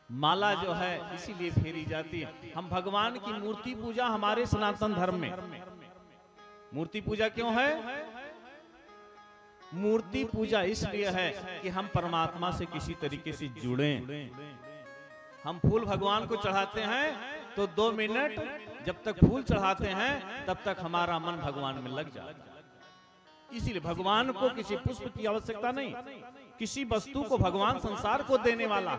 माला जो है इसीलिए फेरी जाती है। हम भगवान की मूर्ति पूजा हमारे सनातन धर्म में मूर्ति पूजा क्यों है? मूर्ति पूजा इसलिए है कि हम परमात्मा से किसी तरीके से जुड़ें। हम फूल भगवान को चढ़ाते हैं तो 2 मिनट जब तक फूल चढ़ाते हैं तब तक हमारा मन भगवान में लग जाता है। इसीलिए भगवान को किसी पुष्प की आवश्यकता नहीं। किसी वस्तु को भगवान संसार को देने वाला,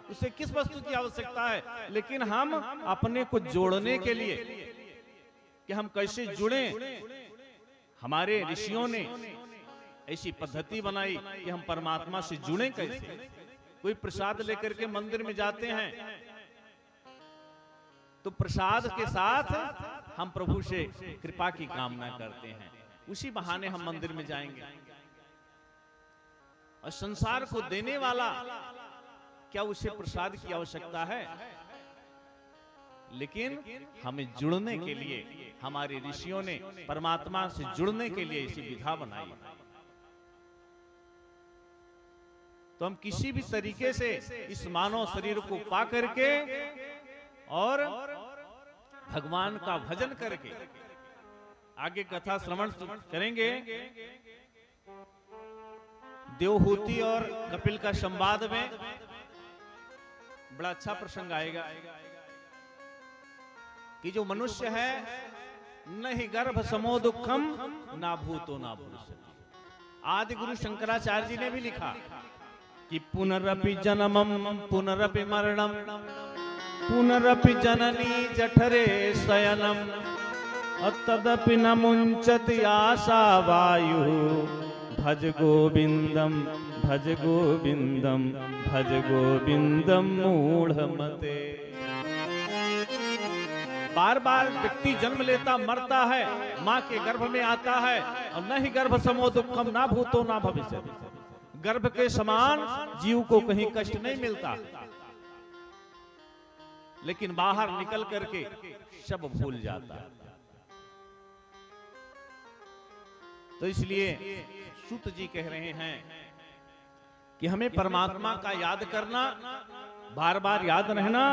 उसे किस वस्तु की आवश्यकता है? लेकिन हम अपने को जोड़ने के लिए कि हम कैसे जुड़े, हमारे ऋषियों ने ऐसी पद्धति बनाई कि हम परमात्मा से जुड़े कैसे। कोई प्रसाद लेकर के मंदिर में जाते हैं तो प्रसाद के साथ हम प्रभु से कृपा की कामना करते हैं। उसी बहाने हम मंदिर में जाएंगे। और संसार को देने वाला, क्या उसे प्रसाद की आवश्यकता है? लेकिन हमें जुड़ने के लिए हमारे ऋषियों ने परमात्मा से जुड़ने के लिए ऐसी विधा बनाई। तो हम किसी भी तरीके से इस मानव शरीर को पा करके और भगवान का भजन करके आगे कथा श्रवण करेंगे। देवहूति और कपिल का संवाद में बड़ा अच्छा प्रसंग आएगा कि जो मनुष्य है न ही गर्भ समो दुखम ना भूतो ना भविष्यति। आदि गुरु शंकराचार्य जी ने भी लिखा कि पुनरपि जन्मम पुनरपि मरणम पुनरपि जननी जठरे शयनम तदपि न मुंचति आशा वायु भज गोविंदम भज गोविंदम भज गोविंदम मूढ़मते। बार बार व्यक्ति जन्म लेता मरता है, माँ के गर्भ में आता है, और न ही गर्भ समो दुखम ना भूतो ना भविष्य। गर्भ के समान जीव को कहीं कष्ट नहीं मिलता, लेकिन बाहर निकल करके सब भूल जाता है। तो इसलिए सूत जी कह रहे हैं कि हमें परमात्मा का याद करना, बार बार याद रहना,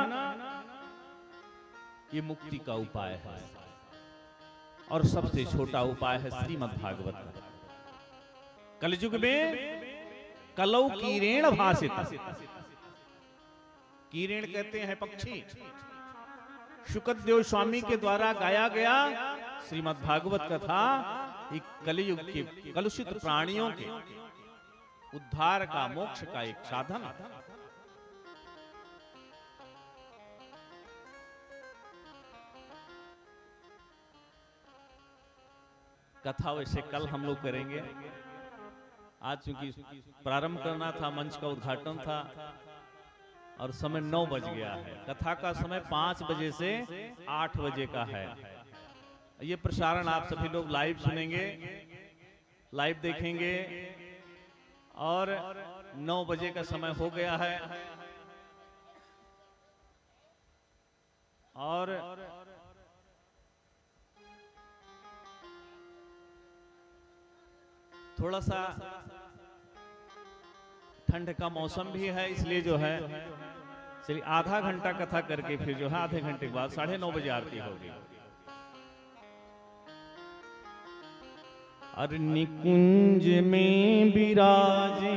ये मुक्ति का उपाय है। और सबसे छोटा उपाय है श्रीमद् भागवत। कलयुग में कलौ कीरेण भासित, कीरेण कहते हैं पक्षी। शुकदेव स्वामी के द्वारा गाया गया श्रीमद् भागवत कथा एक कलयुग के कलुषित प्राणियों के उद्धार का, मोक्ष का एक साधन। कथा वैसे कल हम लोग करेंगे, आज चूंकि प्रारंभ करना था, मंच का उद्घाटन था और समय 9 बज गया है। कथा का समय 5 बजे से 8 बजे का है। ये प्रसारण आप सभी लोग लाइव सुनेंगे, लाइव देखेंगे, और 9 बजे का समय हो गया है। और थोड़ा सा ठंड का मौसम भी है, इसलिए जो है चलिए आधा घंटा कथा करके फिर जो है आधे घंटे के बाद 9:30 बजे आरती होगी। और निकुंज में विराजे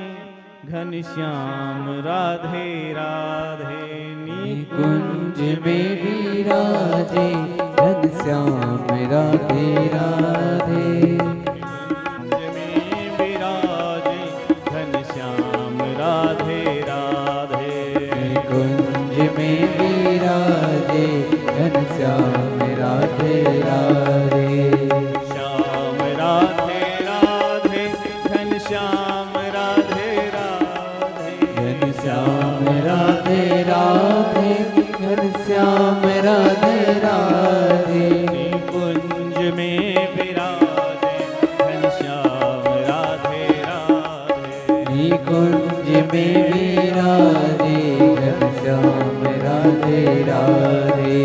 घनश्याम राधे राधे, निकुंज में विराजे घनश्याम राधे राधे। निकुंज में विराजे घनश्याम राधे राधे, श्याम राधे राधे घनश्याम राधे राधे, घनश्याम राधे राधे घनश्याम राधे राधे। निकुंज में विराजे घनश्याम राधे राधे, निकुंज में विराजे घनश्याम राधे राधे।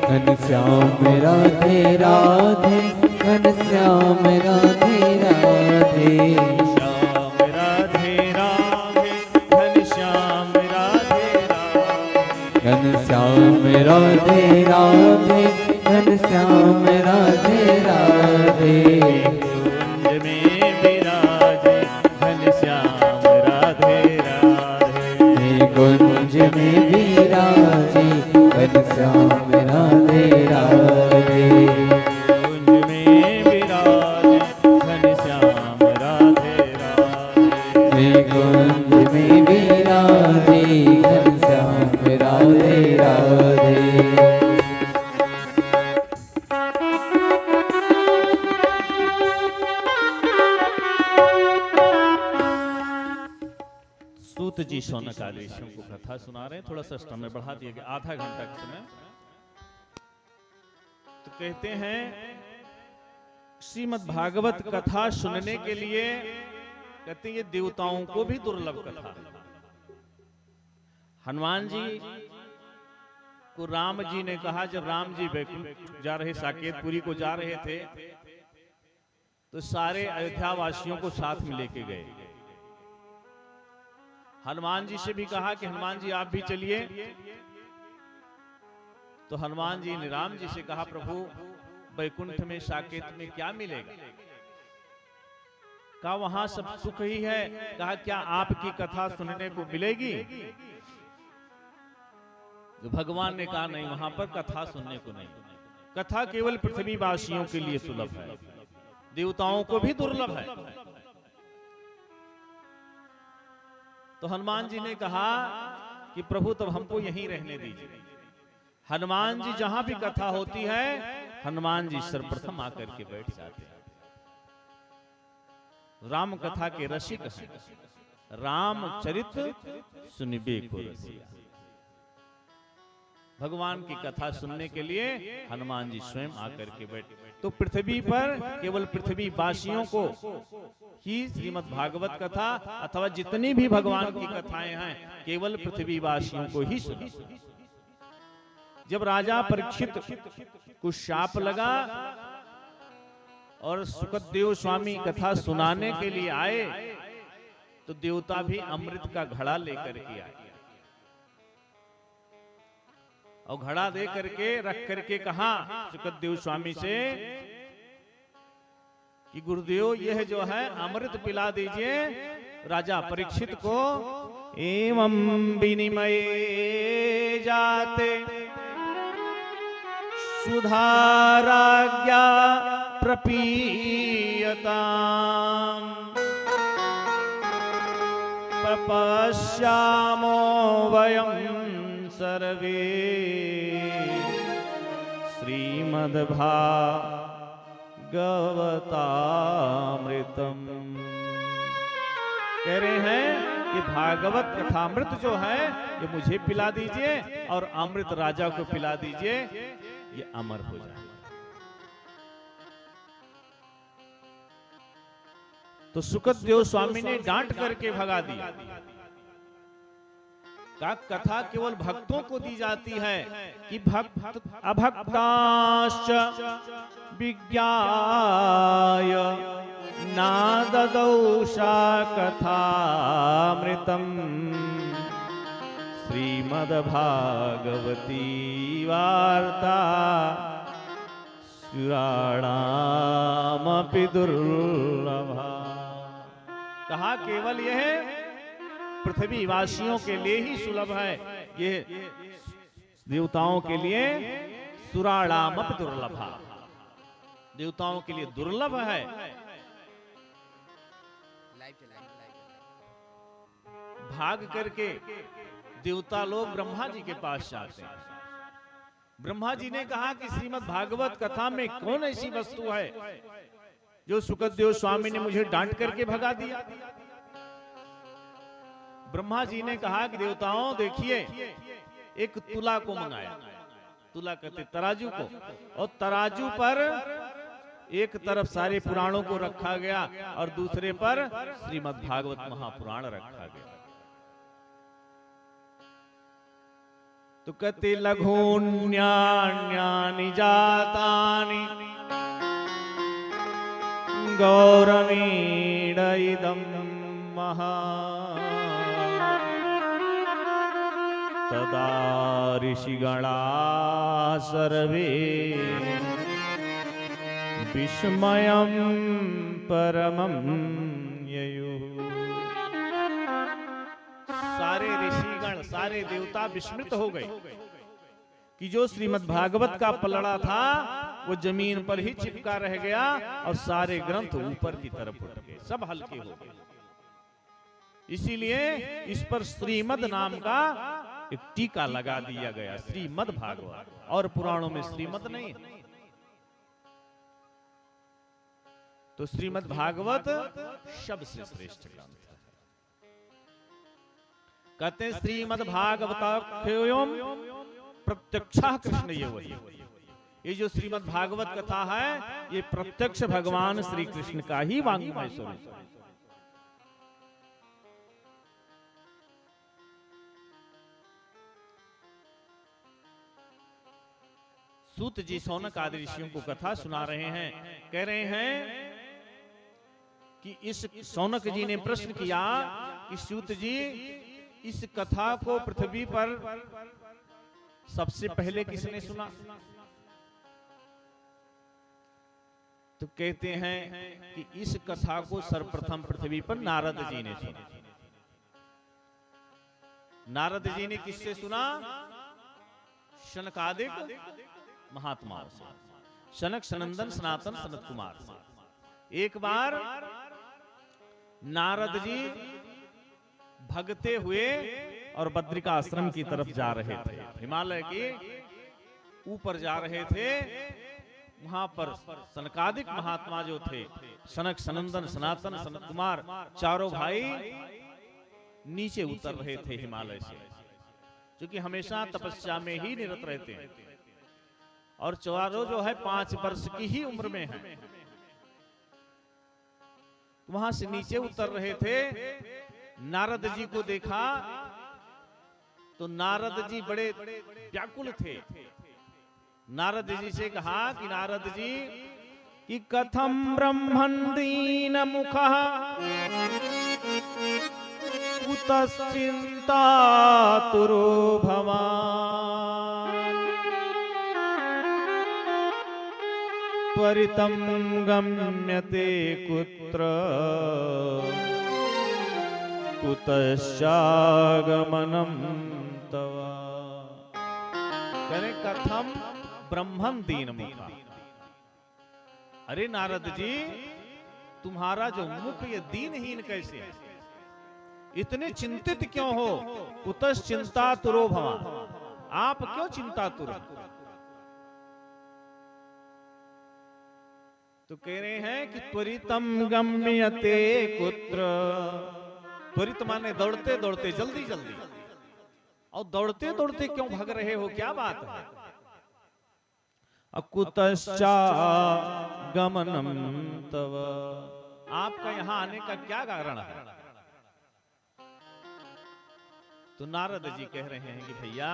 घनश्याम राधे राधे घनश्याम राधे राधे, श्याम राधे राधे घनश्याम राधे राधे, घनश्याम राधे राधे घनश्याम राधे राधे। निकुंज में विराजे घनश्याम राधे राधे, निकुंज में विराजे घनश्याम राधे राधे। कुंज में विराजे घनश्याम राधे राधे, कुंज में विराजे घनश्याम राधे राधे। सूत जी शौनक आदि ऋषियों को कथा सुना रहे हैं। थोड़ा सा समय बढ़ा दिया गया, आधा घंटा का समय। तो कहते हैं श्रीमद् भागवत कथा सुनने के लिए, कहते हैं ये देवताओं को भी दुर्लभ कथा है। हनुमान जी को राम जी ने कहा, जब राम जी वैकुंठ जा रहे, साकेतपुरी को जा रहे थे, तो सारे अयोध्या वासियों को साथ में लेके गए। हनुमान जी से भी कहा कि हनुमान जी आप भी चलिए। तो हनुमान जी ने राम जी से कहा, प्रभु वैकुंठ में साकेत में क्या मिलेगा? कहा वहां सब सुख ही है। कहा क्या आपकी कथा सुनने को मिलेगी? तो भगवान ने कहा नहीं, वहां पर कथा सुनने को नहीं। कथा केवल पृथ्वीवासियों के लिए सुलभ है, देवताओं को भी दुर्लभ है। तो हनुमान जी ने कहा कि प्रभु तब हमको यहीं रहने दीजिए। हनुमान जी जहां भी कथा होती है, हनुमान जी सर्वप्रथम आकर के बैठ जाते हैं। राम कथा के रसिक हैं, रामचरित सुनिबे को रसिया। भगवान की कथा सुनने के लिए हनुमान जी स्वयं आकर के बैठे। तो पृथ्वी पर केवल पृथ्वी वासियों को ही श्रीमद् भागवत कथा अथवा जितनी भी भगवान की कथाएं हैं, केवल पृथ्वी वासियों को ही सुनी। जब राजा परीक्षित को शाप लगा और सुखदेव स्वामी कथा सुनाने के लिए आए, तो देवता भी अमृत का घड़ा लेकर के आए और घड़ा दे करके रख करके कहा सुखदेव स्वामी से कि गुरुदेव यह जो है अमृत पिला दीजिए राजा परीक्षित को। एवं विनिमय जाते सुधाराज्ञा प्रपीयताम् पश्यामो वयं सर्वे श्रीमद्भागवतामृतम्। कह रहे हैं कि भागवत कथामृत जो है ये मुझे पिला दीजिए और अमृत राजा को पिला दीजिए, ये अमर हो जाए। तो सुखदेव स्वामी ने डांट करके भगा दिया। का कथा केवल भक्तों को दी जाती है कि भक्त अभक्ताश्च विज्ञाय नाददौषा कथामृतम् श्रीमद्भागवती वार्ता सुराणामपि दुर्लभा। कहा केवल यह पृथ्वी वासियों के लिए ही सुलभ है, ये देवताओं के लिए सुराणामपि दुर्लभा, देवताओं के लिए दुर्लभ है। भाग करके देवता लोग ब्रह्मा जी के पास जाते हैं। ब्रह्मा जी ने कहा कि श्रीमद् भागवत कथा में कौन ऐसी वस्तु है जो सुखदेव स्वामी ने मुझे डांट करके भगा दिया। ब्रह्मा जी ने कहा कि देवताओं देखिए, एक तुला को मंगाया, तुला कहते तराजू को, और तराजू पर एक तरफ सारे पुराणों को रखा गया और दूसरे पर श्रीमद् भागवत महापुराण रखा गया। तो कहते लघून्यान्यानि जातानि गौरवीण इदं महा तदा ऋषिगणा सर्वे विस्मयं परमं ययुः। सारे ऋषिगण सारे देवता विस्मित हो गए कि जो श्रीमद् भागवत का पलड़ा था वो जमीन पर ही चिपका रह गया और सारे ग्रंथ ऊपर की तरफ उठ गए, सब हल्के हो गए। इसीलिए इस पर श्रीमद् नाम का एक टीका लगा दिया गया, श्रीमद् भागवत, और पुराणों में श्रीमद् नहीं है। तो श्रीमद् भागवत सबसे श्रेष्ठ ग्रंथ है। कहते हैं श्रीमद् भागवताख्योऽयं प्रत्यक्षः कृष्ण एव। ये जो श्रीमद् भागवत कथा है ये प्रत्यक्ष भगवान श्री कृष्ण का ही वाङ्मय स्वरूप है। सूत जी सौनक आदि ऋषियों को कथा सुना रहे हैं। कह रहे हैं कि इस सौनक जी ने प्रश्न किया कि सूत जी, इस कथा को पृथ्वी पर सबसे पहले किसने सुना? तो कहते हैं कि इस कथा को सर्वप्रथम पृथ्वी पर नारद जी ने सुना। नारद जी ने किससे सुना? शनकादिक महात्माओं से, शनक, सनंदन, सनातन, सनत कुमार से। एक बार नारद जी भगते हुए और बद्रिका आश्रम की तरफ जा रहे थे, हिमालय के ऊपर जा रहे थे। वहां पर सनकादिक महात्मा जो थे, शनक, सनंदन, सनातन, सनत कुमार, चारों भाई नीचे उतर रहे थे हिमालय से, क्योंकि हमेशा तपस्या में ही निरत रहते हैं और चारों जो है 5 वर्ष की ही उम्र में है। वहां से नीचे उतर रहे थे। नारद जी को देखा तो नारद जी बड़े व्याकुल थे। नारद जी से कहा कि नारद जी कि कथम ब्रह्मन् दीन मुखः कुतश्चिन्ता तुरो भवान् त्वरितं गम्यते कुत्र कुतश्चागमनं तव। करे कथम ब्रह्मन् दीन मुखः। अरे नारद जी, तुम्हारा जो मुख ये दीनहीन कैसे है? इतने चिंतित क्यों हो? कुतश्चिन्ता तुरो भवान्, आप क्यों चिंतातुर? तो कह रहे हैं कि त्वरितम गम्यते कुत्र। त्वरित माने दौड़ते दौड़ते, जल्दी जल्दी। और दौड़ते दौड़ते क्यों भाग रहे हो, क्या बात है? कुतश्चागमनं तव, आपका यहां आने का क्या कारण है? तो नारद जी कह रहे हैं कि भैया,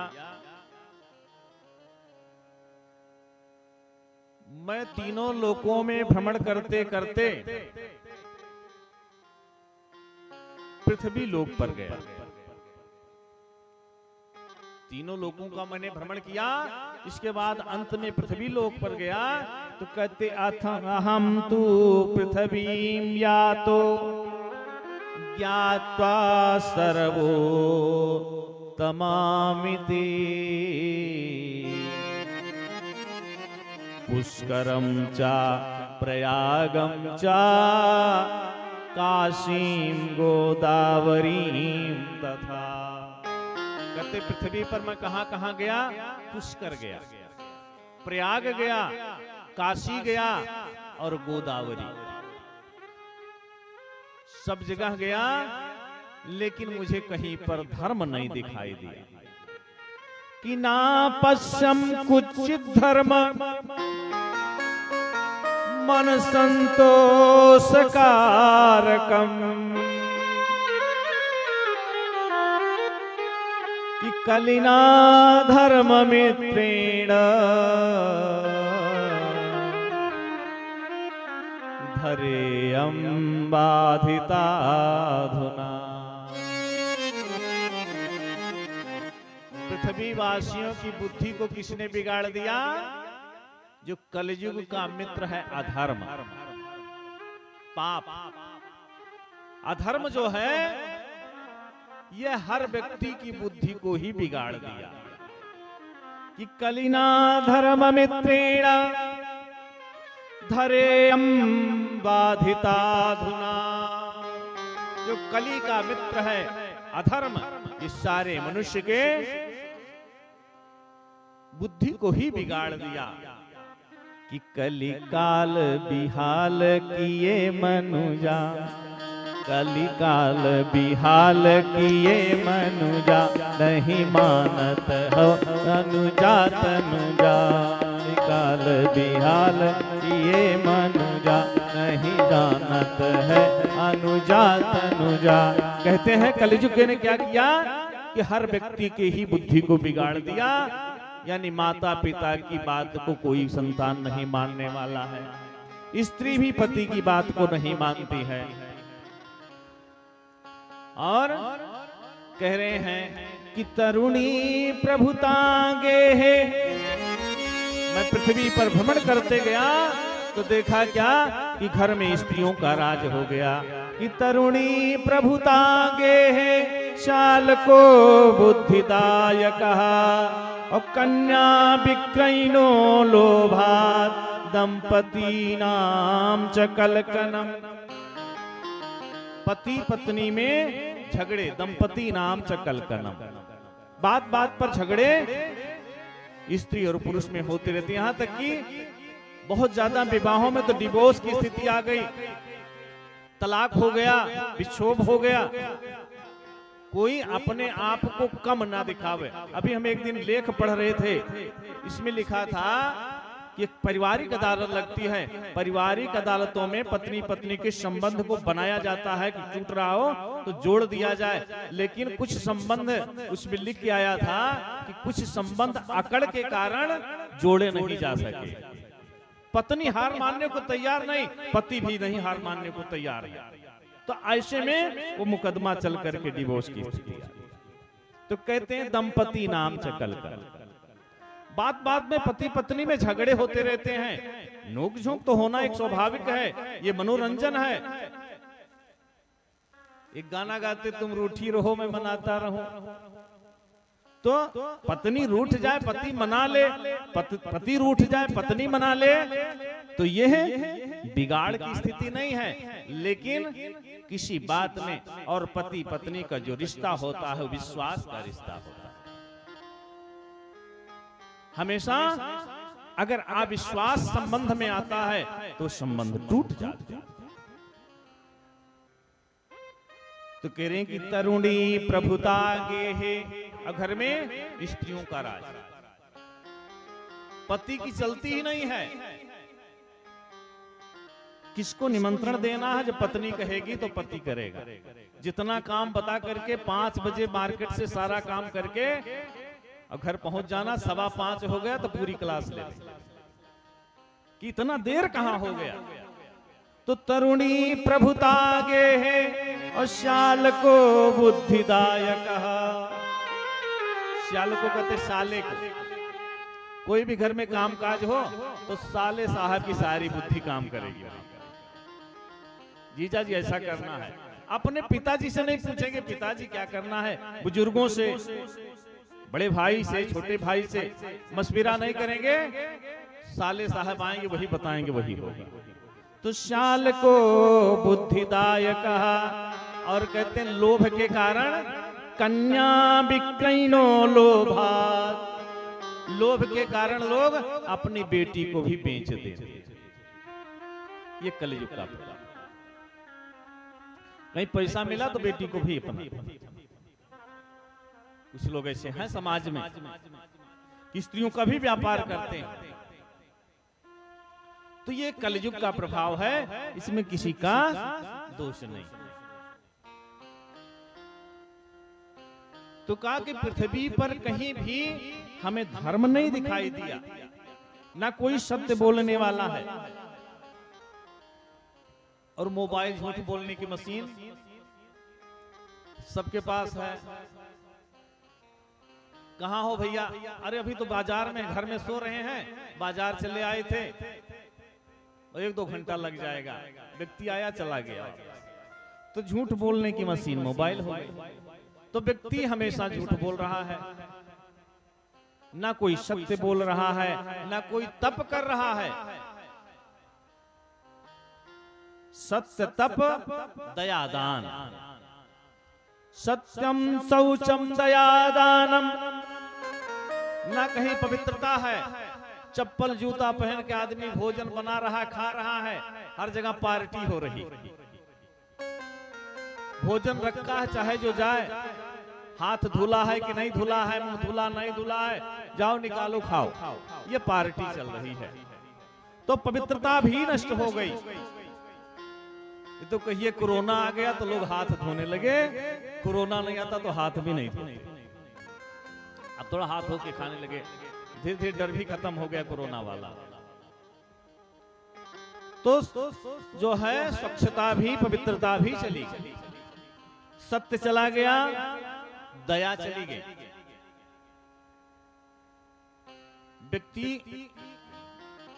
मैं तीनों लोकों में भ्रमण करते करते पृथ्वी लोक पर गया। तीनों लोकों का मैंने भ्रमण किया, इसके बाद अंत में पृथ्वी लोक पर गया। तो कहते अहम तु पृथ्वीं यातो ज्ञात्वा सर्वोत्तमामिति पुष्करं च प्रयागं च काशीं गोदावरीं तथा। कहते पृथ्वी पर मैं कहां कहां गया? पुष्कर गया, प्रयाग गया, काशी गया और गोदावरी, सब जगह गया, लेकिन मुझे कहीं पर धर्म नहीं दिखाई दिया। कि ना पश्यम कुचित धर्म मन संतोषकारकम कि कलिना धर्म मित्रेण धरेयं बाधिताधुना। पृथ्वी वासियों की बुद्धि को किसने बिगाड़ दिया? जो कलयुग का मित्र है अधर्म, पाप। अधर्म जो है यह हर व्यक्ति की बुद्धि को ही बिगाड़ दिया। कि कलिना धर्म मित्रेण धरेयं बाधिताधुना। जो कली का मित्र है अधर्म, इस सारे मनुष्य के बुद्धि को ही बिगाड़ दिया। कि कली काल बिहाल किए मनुजा, कली काल बिहाल किए मनुजा, नहीं मानत हो अनुजा तनुजा। काल बिहाल किए मनुजा, नहीं जानत है अनुजा तनुजा। कहते हैं कलयुग ने क्या किया कि हर व्यक्ति के ही बुद्धि को बिगाड़ दिया। यानी माता पिता की बात को कोई संतान नहीं मानने वाला है, स्त्री भी पति की बात को नहीं मानती है। और कह रहे हैं कि तरुणी प्रभुतांगे है। मैं पृथ्वी पर भ्रमण करते गया तो देखा क्या कि घर में स्त्रियों का राज हो गया। कि तरुणी प्रभुतांगे है, शाल को बुद्धिदायक और कन्या विक्रयणो लोभात दंपति नाम च कलकनम। पति पत्नी में झगड़े, दंपति नाम च कलकनम, बात बात पर झगड़े स्त्री और पुरुष में होते रहते। यहां तक कि बहुत ज्यादा विवाहों में तो डिवोर्स की स्थिति आ गई, तलाक हो गया, विक्षोभ हो गया। कोई अपने आप को कम ना दिखावे। अभी हम एक दिन लेख पढ़ रहे थे, इसमें लिखा था कि पारिवारिक अदालत लगती है, पारिवारिक अदालतों में पत्नी पत्नी के संबंध को बनाया जाता है कि टूट रहा हो तो जोड़ दिया जाए। लेकिन कुछ संबंध उसमें लिख के आया था कि कुछ संबंध अकड़ के कारण जोड़े नहीं जा सके। पत्नी हार मानने को तैयार नहीं, पति भी नहीं हार मानने को तैयार है। तो ऐसे में वो मुकदमा चल करके डिवोर्स की स्थिति। तो कहते हैं दंपति नाम च कलकल। बात बात में पति पत्नी में झगड़े होते रहते हैं। नोक झोंक तो होना एक स्वाभाविक है, ये मनोरंजन है। एक गाना गाते तुम रूठी रहो मैं मनाता रहूं। तो पत्नी रूठ जाए पति मना ले, पति रूठ जाए पत्नी मना ले, तो यह बिगाड़ की स्थिति नहीं है। लेकिन किसी बात में और पति पत्नी का जो रिश्ता होता है विश्वास का रिश्ता होता है। हमेशा अगर अविश्वास संबंध में आता है तो संबंध टूट जाता है। तो कह रहे हैं कि तरुणी प्रभुता गे है, घर में स्त्रियों का राज, पति की चलती ही नहीं है। किसको निमंत्रण देना है, जब पत्नी कहेगी तो पति करेगा। जितना काम बता करके 5 बजे मार्केट से सारा काम करके और घर पहुंच जाना, 5:15 हो गया तो पूरी क्लास ले कि इतना देर कहां हो गया। तो तरुणी प्रभुता गे है और श्याल को बुद्धिदायक। श्याल को कहते साले को। कोई भी घर में कामकाज हो तो साले साहब की सारी बुद्धि काम करेगी। जीजा जी ऐसा करना है, अपने पिताजी से नहीं पूछेंगे पिताजी क्या करना है, बुजुर्गों से, बड़े भाई से, छोटे भाई से मशविरा नहीं करेंगे। साले साहब आएंगे वही बताएंगे, वही होगा। तो श्याल को बुद्धिदायक। और कहते हैं लोभ के कारण कन्या विक्रयणो लोभात। लोभ के कारण लोग अपनी बेटी को भी बेच देते। ये कलयुग का प्रभाव। कहीं पैसा मिला तो बेटी को भी अपना। कुछ लोग ऐसे हैं समाज में कि स्त्रियों का भी व्यापार करते हैं। तो ये कलयुग का प्रभाव है, इसमें किसी का दोष नहीं। तो कहा कि पृथ्वी पर कहीं भी हमें धर्म नहीं दिखाई दिया, ना कोई सत्य बोलने वाला है। और मोबाइल झूठ बोलने की मशीन सबके पास है। कहां हो भैया? अरे अभी तो बाजार में, घर में सो रहे हैं, बाजार चले आए थे, 1-2 घंटा लग जाएगा। व्यक्ति आया चला गया। तो झूठ बोलने की मशीन मोबाइल हो गई। तो व्यक्ति हमेशा झूठ बोल रहा है, ना कोई सत्य बोल रहा है, ना कोई तप कर रहा है। सत्य तप दयादान, सत्यम शौचम दयादानम। ना कहीं पवित्रता है, चप्पल जूता पहन के आदमी भोजन बना रहा, खा रहा है, हर जगह पार्टी हो रही। भोजन रखा है, चाहे जो जाए, हाथ धुला है कि नहीं धुला है, मुंह धुला नहीं धुला है, जाओ निकालो खाओ, ये पार्टी चल रही है। तो पवित्रता भी नष्ट हो गई। ये तो कहिए कोरोना आ गया तो लोग हाथ धोने लगे, कोरोना नहीं आता तो हाथ भी नहीं धोते। अब थोड़ा हाथ धो के खाने लगे। धीरे धीरे डर भी खत्म हो गया कोरोना वाला। तो जो है स्वच्छता भी, पवित्रता भी चली गई, सत्य चला गया, दया चली गई। व्यक्ति,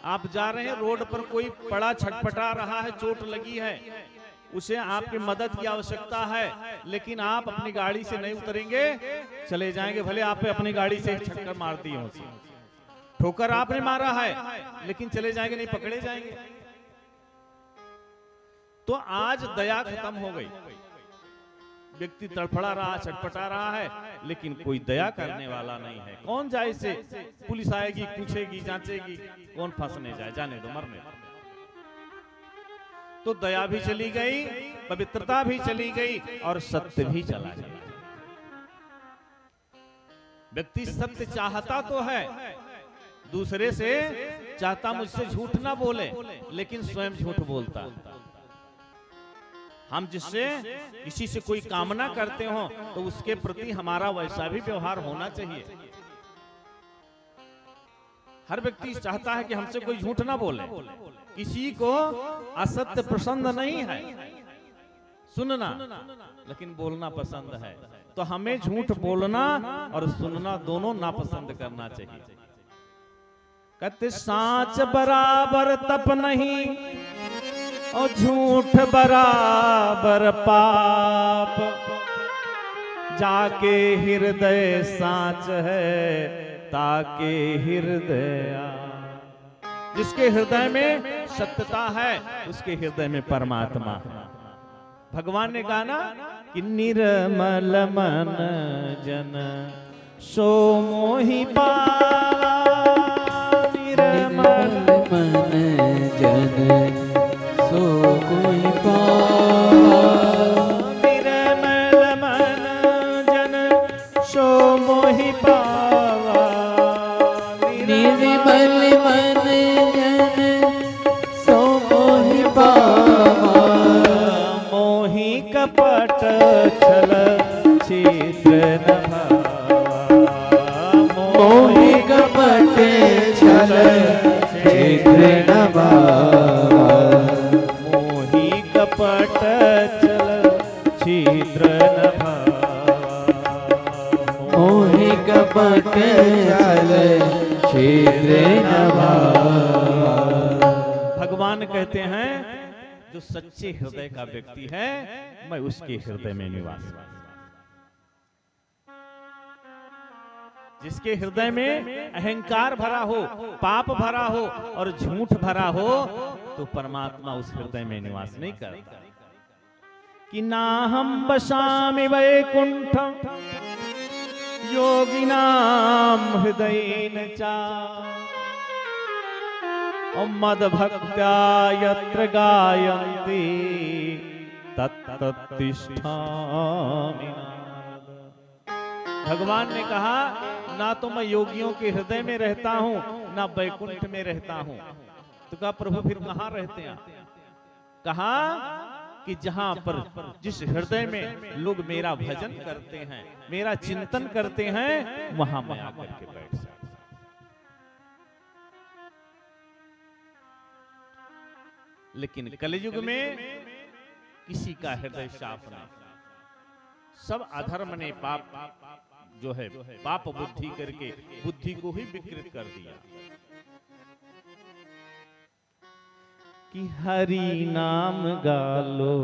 आप जा रहे हैं रोड पर, कोई पड़ा छटपटा रहा है, चोट लगी है, उसे आपकी मदद की आवश्यकता है, लेकिन आप अपनी गाड़ी से नहीं उतरेंगे, चले जाएंगे, भले आप पे अपनी गाड़ी से छक्कर मार दी हो, ठोकर आपने मारा है, लेकिन चले जाएंगे, नहीं पकड़े जाएंगे। तो आज दया खत्म हो गई। व्यक्ति तड़फड़ा रहा, छटपटा रहा है, लेकिन कोई दया करने वाला नहीं है। कौन जाए से? पुलिस आएगी, पूछेगी, जांचेगी, कौन फंसने जाए, जाने दो, मरने दो। तो दया भी चली गई, पवित्रता भी चली गई, और सत्य भी चला गया। व्यक्ति सत्य चाहता तो है, दूसरे से चाहता मुझसे झूठ ना बोले, लेकिन स्वयं झूठ बोलता। हम जिससे किसी से कोई कामना करते हो तो उसके प्रति हमारा वैसा भी व्यवहार होना चाहिए। हर व्यक्ति चाहता है कि हमसे कोई झूठ ना बोले, किसी को असत्य पसंद नहीं है, सुनना, लेकिन बोलना पसंद है। तो हमें झूठ बोलना और सुनना दोनों नापसंद करना चाहिए। कहते साच बराबर तप नहीं और झूठ बराबर पाप, जाके हृदय साच है ताके हृदय। जिसके हृदय में सत्यता है उसके हृदय में परमात्मा। भगवान ने कहा ना कि निर्मल मन जन सो मोहि पावा, निर्मल मन जन सो कोई पावा, निर्मल मन जन सो मोहि पावा, निर्मल मन जन सो मोहि पावा, मोहि कपट छल छिद्र न भावा, मोहि कपट छल छिद्र न भावा, कपट चल छिद्र न भावा, मोहि कपट छल छिद्र न भावा। भगवान कहते हैं जो सच्चे हृदय का व्यक्ति है मैं उसके हृदय में निवास करता हूं। जिसके हृदय में अहंकार भरा हो, पाप भरा हो और झूठ भरा हो, तो परमात्मा उस हृदय में निवास नहीं करता। कि ना हम बसामि वैकुंठम योगिनाम हृदयेन चा, मद भक्त्या यत्र गायन्ति तत्त तिष्ठामि। भगवान ने कहा ना तो मैं योगियों के हृदय में रहता हूं, ना वैकुंठ में रहता हूं। तो कहा प्रभु फिर कहां रहते हैं? कहा कि जहां पर जिस हृदय में लोग मेरा भजन करते हैं, मेरा चिंतन करते हैं, वहां मैं आकर के बैठ जाता। लेकिन कलयुग में किसी का हृदय साफ नहीं, सब अधर्म ने पाप जो है पाप बुद्धि करके बुद्धि को ही विकृत कर दिया। कि हरि नाम गालो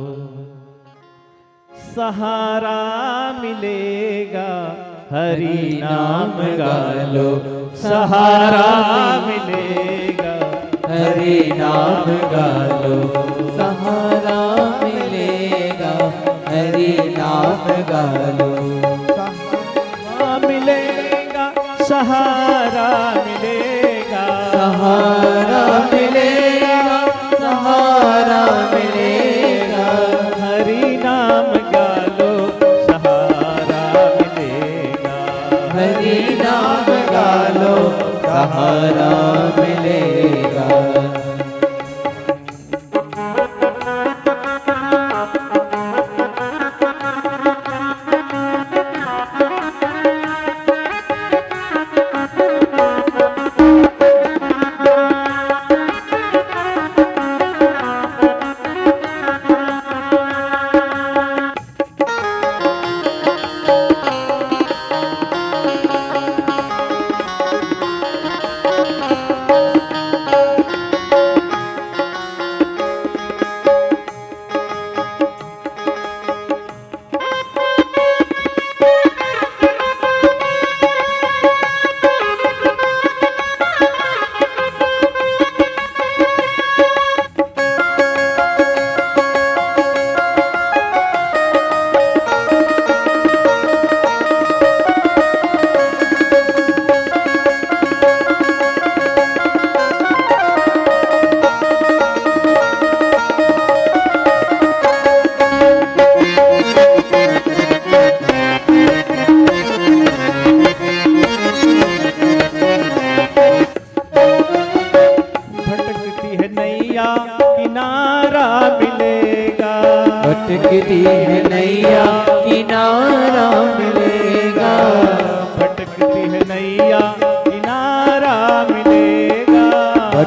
सहारा मिलेगा, हरि नाम गालो सहारा मिलेगा, हरि नाम गालो सहारा मिलेगा, हरि नाम गालो मिलेगा, सहारा मिलेगा, सहारा मिलेगा, सहारा मिलेगा, हरि नाम गालो सहारा मिलेगा, हरि नाम गालो सहारा मिलेगा।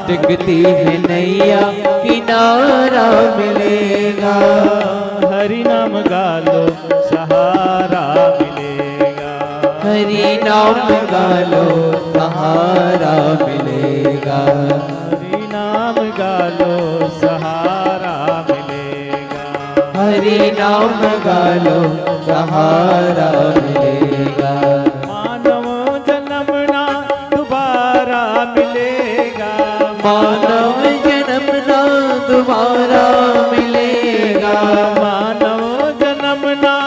भटकती है नैया किनारा मिलेगा। हरि नाम गा लो सहारा मिलेगा। हरि नाम गा लो सहारा मिलेगा। हरि नाम गा लो सहारा मिलेगा। हरि नाम गा लो सहारा मिलेगा। मानव जन्म ना दोबारा मिलेगा। मानव जन्म ना दोबारा मिलेगा। मानव जन्म ना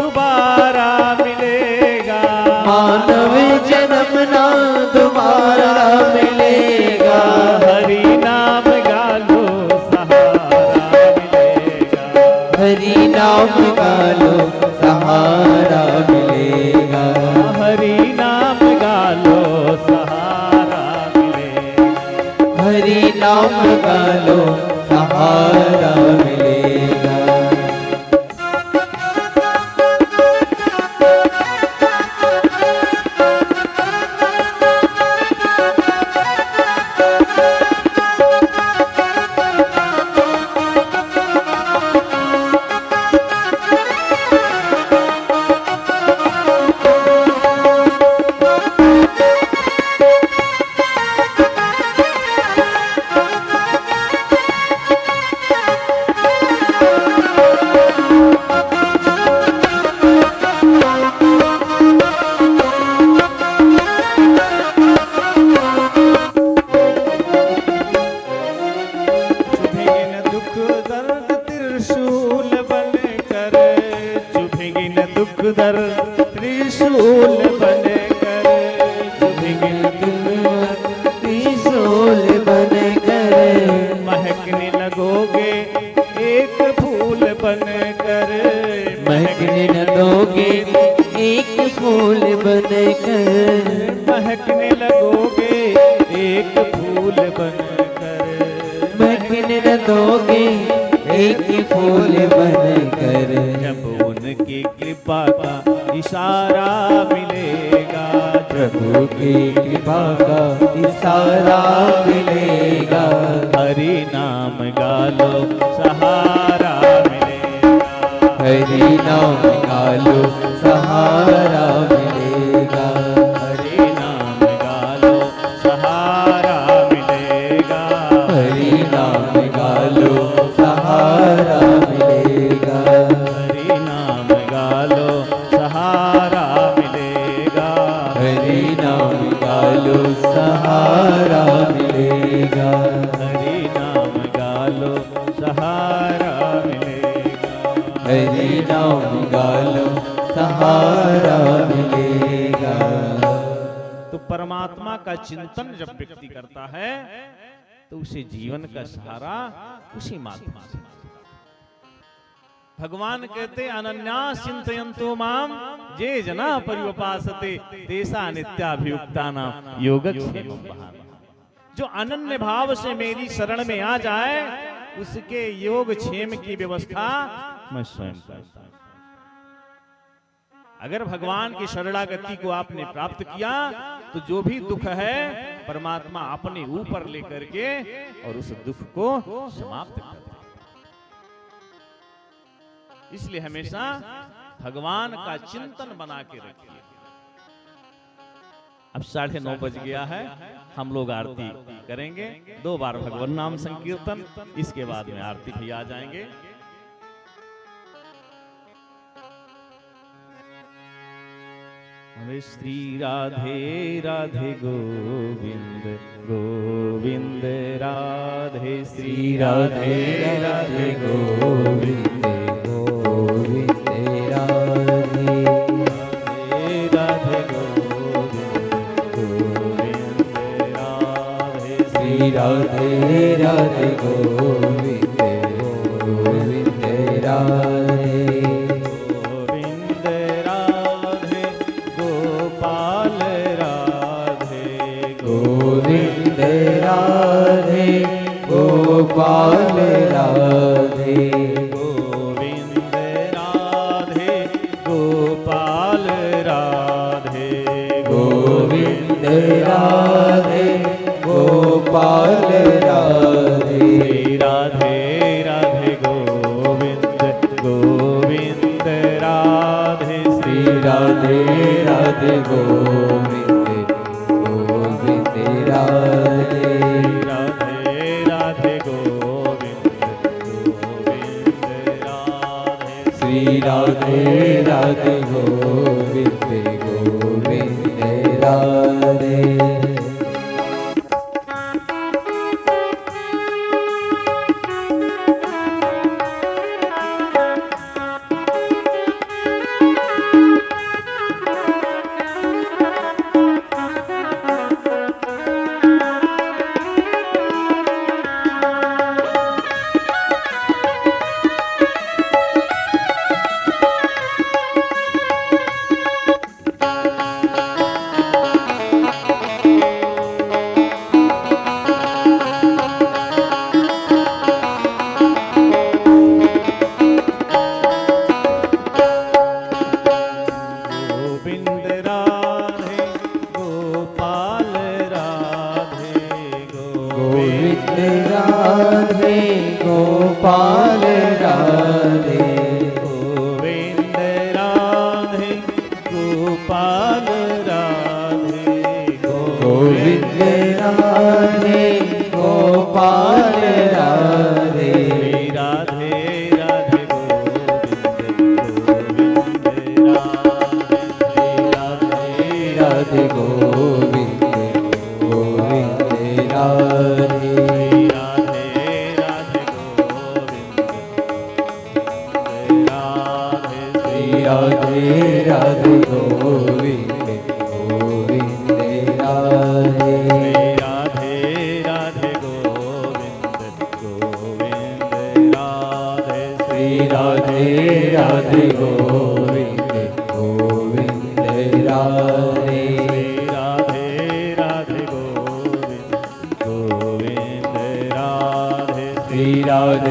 दोबारा मिलेगा। मानव जन्म ना दोबारा मिलेगा। हरि नाम गा लो सहारा मिलेगा। हरि नाम गा लो सहारा मिलेगा। हरि नाम गा लो सहारा मिलेगा। हरि नाम गा लो सहारा मिलेगा। दर्द त्रिशूल बनकर चुभेंगे त्रिशूल बनकर महकने लगोगे एक फूल बनकर महकने लगोगे एक फूल बनकर महकने लगोगे एक फूल बनकर महकने लगोगे एक फूल बनकर जब उनकी कृपा का इशारा मिलेगा प्रभु की कृपा का इशारा मिलेगा हरि नाम गा लो सहारा मिलेगा हरि नाम गा लो सहारा मिलेगा हरि नाम गा लो सहारा मिलेगा हरि नाम गा लो सहारा मिलेगा हरि नाम गा लो सहारा मिलेगा हरि नाम गा लो सहारा मिलेगा हरि नाम गा लो सहारा मिलेगा हरि नाम गा लो सहारा मिलेगा। तो परमात्मा का चिंतन जब व्यक्ति करता है तो उसे जीवन का सहारा उसी माध्यम से भगवान कहते अनन्या चिंतयन्तो माम जे जना पर्युपासते तेसा नित्याभियुक्तानां योगक्षेमं वहामि। जो अनन्य भाव से मेरी शरण में आ जाए उसके योग क्षेम की व्यवस्था मैं स्वयं करता हूं। अगर भगवान की शरणागति को आपने प्राप्त किया तो जो भी दुख है परमात्मा अपने ऊपर लेकर के और उस दुख को समाप्त कर देगा। इसलिए हमेशा भगवान का चिंतन बना के रखिए। अब 9:30 बज गया है, हम लोग आरती करेंगे 2 बार भगवान नाम संकीर्तन, इसके बाद में आरती भी आ जाएंगे। हमें श्री राधे राधे गोविंद गोविंद राधे श्री राधे राधे गोविंद गोविंद राधे राधे गोविंद गोविंद राधे श्री राधे राधे गोविंद गोविंद राधे गोविंद राधे गोपाल राधे गोविंद राधे गोपाल राधे गोविंद राधे गोपाल राधे गोविंद राधे गोपाल गोपाल राधे राधे राधे गोविंद गोविंद राधे श्री राधे राधे गोविंद गोविंद राधे राधे राधे गोविंद गोविंद राधे श्री राधे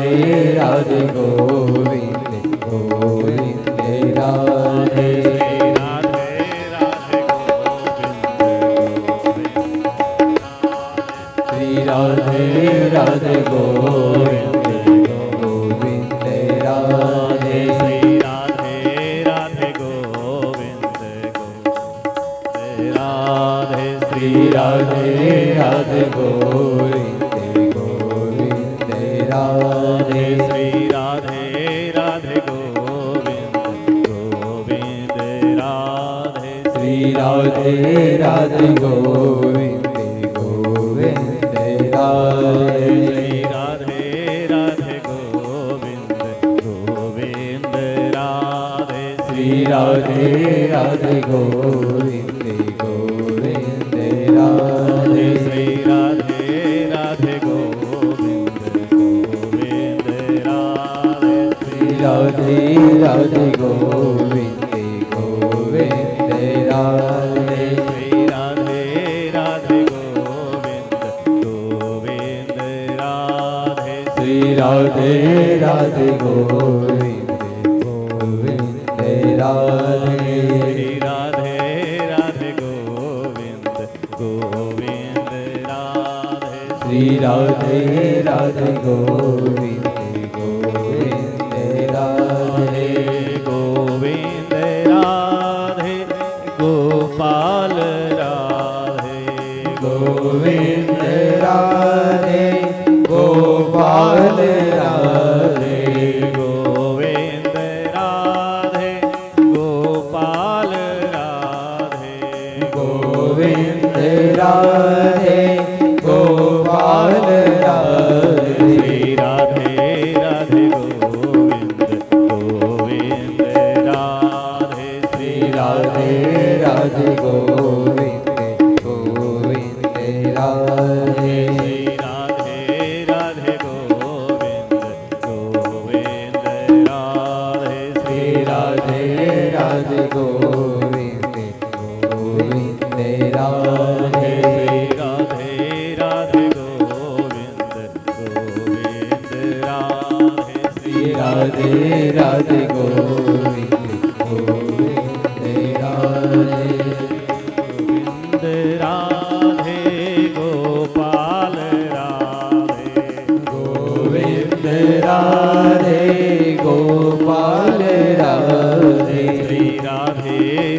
राधे गोविंद गोविंद राधे राधे गोपाल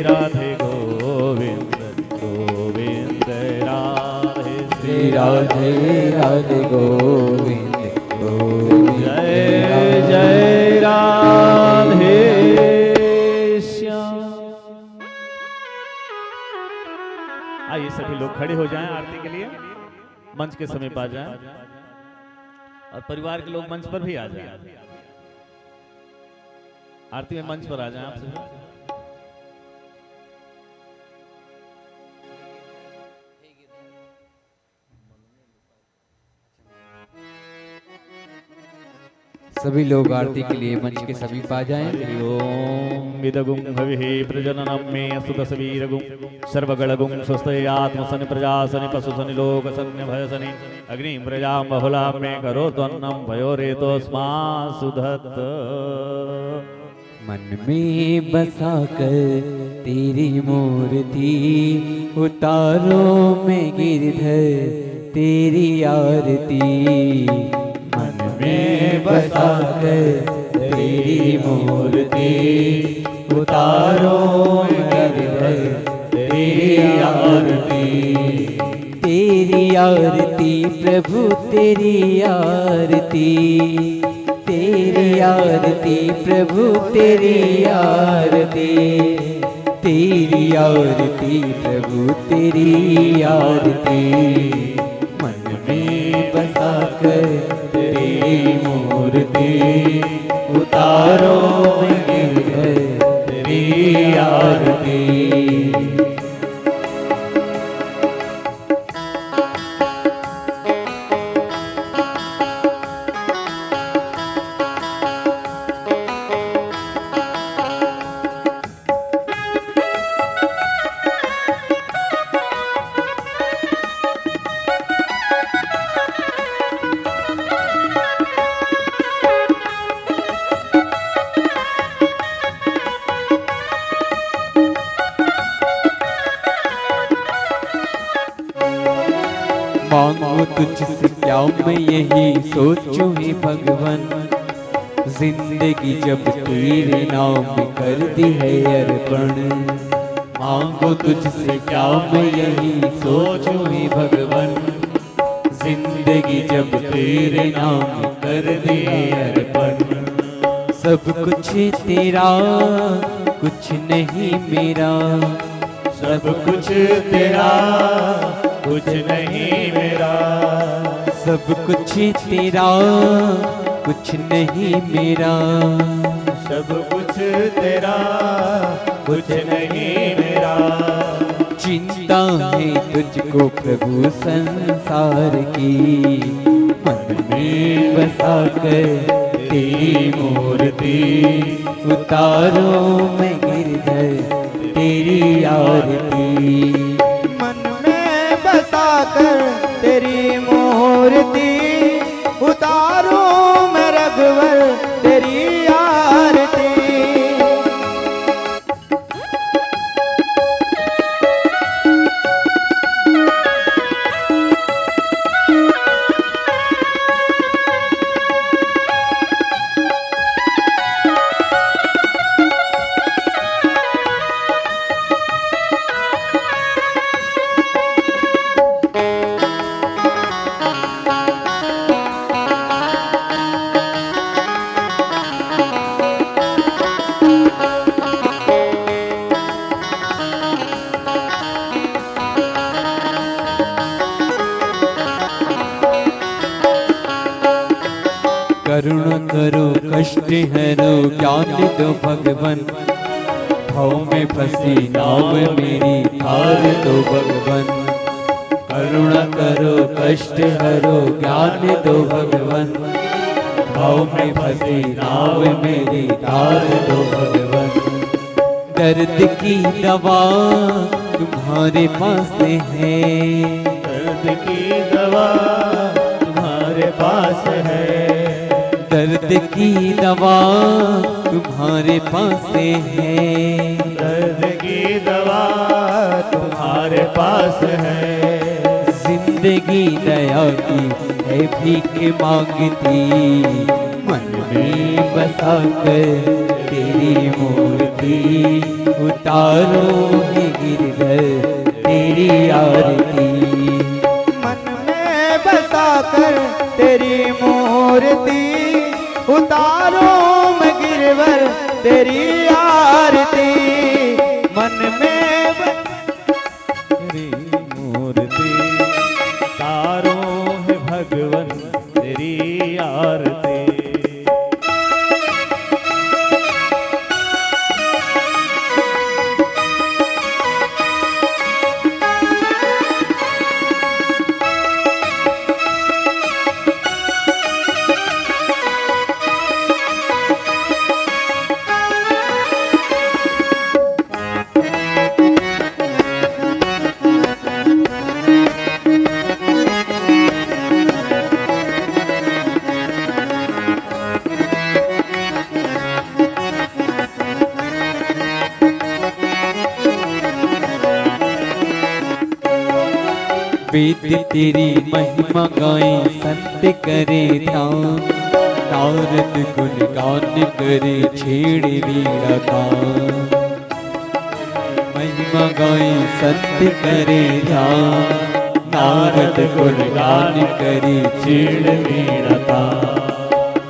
राधे गोविंद गोविंद राधे श्री राधे राधे गोविंद गोविंद जय जय राधे श्याम। आइए सभी लोग खड़े हो जाएं आरती के लिए, मंच के समीप आ जाएं और परिवार के लोग मंच पर भी आ जाएं। आरती में मंच पर आ जाएं आप सभी। सभी लोग आरती के लिए मंच के समीप आ जाएं। ओम विदगुं भविहि प्रजननं मे असुदसवीरगुं सर्वगणगुं स्वस्ते आत्मसनि प्रजासनि पशुसनि लोकसनि भयसनि अग्निं प्रजां बहुलां मे करोत्वन्नं भयोरेतोऽस्मा सुधत्त। मन में बसा कर तेरी मूर्ति उतारो में गिरधर तेरी आरती। मन में बसा कर तेरी मूर्ति उतारो में गिरधर तेरी आरती। तेरी आरती प्रभु तेरी आरती, तेरी आरती प्रभु तेरी आरती, तेरी आरती प्रभु तेरी आरती। मन में बसा कर तेरी मूर्ति उतारो में गिरधर तेरी आरती। मांगो तुझसे क्या मैं यही सोचूं हे भगवन, जिंदगी जब तेरे नाम कर दी है अर्पण। मांगो तुझसे क्या मैं यही सोचूं हे भगवन, जिंदगी जब तेरे नाम कर दी है अर्पण। सब कुछ तेरा कुछ नहीं मेरा, सब कुछ तेरा कुछ नहीं मेरा, सब कुछ तेरा कुछ नहीं मेरा, सब कुछ तेरा कुछ नहीं मेरा। चिंता है तुझको प्रभु संसार की, मन में बसा कर तेरी मूर्ति उतारो मैं गिरधर तेरी आरती। मन में बसा कर तेरी मूर्ति उतारो मैं रघुवर तेरी आरती। करुणा करो कष्ट हरो ज्ञान दो भगवन, भाव में फंसी नाव मेरी तार दो भगवन। करुणा करो कष्ट हरो ज्ञान दो भगवन, भाव में फंसी नाव मेरी तार दो भगवन। दर्द की दवा तुम्हारे पास है, दर्द की दवा तुम्हारे पास है, दर्द की दवा तुम्हारे पास है, दर्द की दवा तुम्हारे पास है। जिंदगी दया की है भीख मांगती, मन में बसा कर तेरी मूर्ति आरती, उतारो हे गिरधर तेरी आरती। मन में बसाकर तेरी मूर्ति, उतारो मैं गिरवर तेरी आरती। मन में तेरी मूर्ति, तारो है भगवन तेरी आरती। वेद तेरी महिमा गाए संत करे ध्यान, नारद गुण गान करे छेड़ वीणा गान। महिमा गाए संत करे ध्यान, नारद गुण गान करे छेड़ वीणा गान।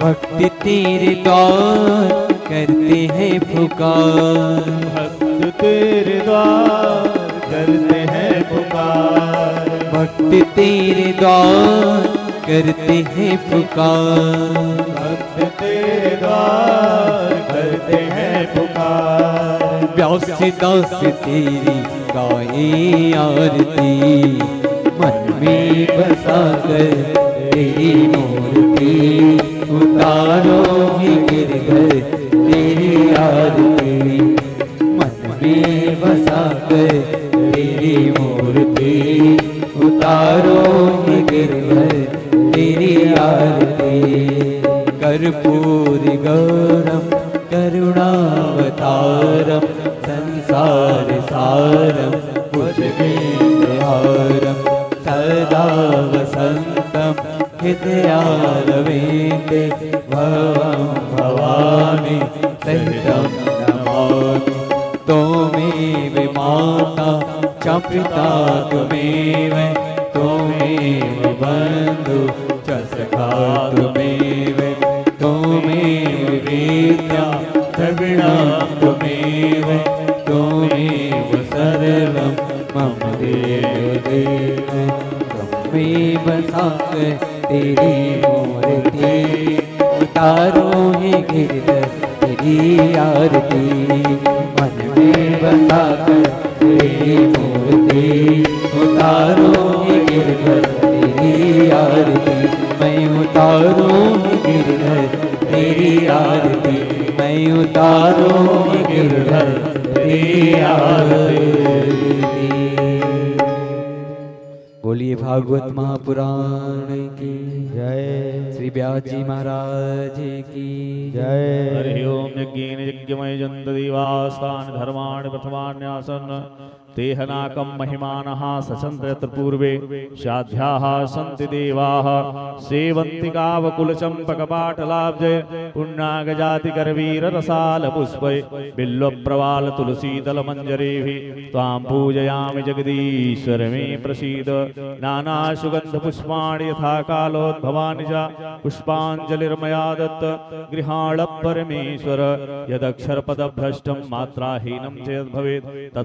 भक्त तेरे द्वार करते हैं पुकार, भक्त तेरे द्वार करते हैं पुकार। भक्त तेरे द्वार करते हैं पुकार, भक्त तेरे द्वार करते हैं पुकार। व्यास दास तेरी गाए आरती, मन में बसा कर तेरी मूर्ति, उतारो हे गिरधर तेरी आरती। मन में बसा कर तेरी मूर्ति, उतारो हे गिरधर तेरी आरती। कर्पूर गौरम करुणावतारम, संसार सारम भुजगेन्द्रहारम, सदा वसंतम हृदयारविन्दे, भवं भवामि सहितं नमामि। त्वमेव माता च पिता त्वमेव, त्वमेव बन्धु च सखा त्वमेव, त्वमेव वेद्या द्रविणा त्वमेव, त्वमेव सर्वं मम देव। त्वमेव साक्षात् तेरी मूर्ति, उतारो हे गिरधर तेरी आरती। मन में बसाकर तेरी मूर्ति, उतारो हे गिरधर तेरी आरती। मैं उतारो हे गिरधर तेरी आरती, मैं उतारो हे गिरधर तेरी आरती। बोलिए भागवत महापुराण की जय। श्री व्यास जी महाराज की जय। हरि ओम। यज्ञेन यज्ञमय जन्त देवास्तान् धर्माणि प्रथमान्यासन्, तेहनाकं महिमानः सचन्त यत्र पूर्वे साध्याः सन्ति देवाः। सेवन्ति कावकुलचम्पकपाटलाब्जय, पुण्णागजातिकरवीररसालपुष्पै, बिल्वप्रवालतुलसीदलमञ्जरीभिः त्वां पूजयामि जगदीश्वर मे प्रसीद। नानासुगन्धपुष्पाणि यथा कालोद्भवानि च, पुष्पाञ्जलिर्मया दत्त गृहाण परमेश्वर। यदक्षरपदभ्रष्टं मात्राहीनं चेद्भवेत् तत्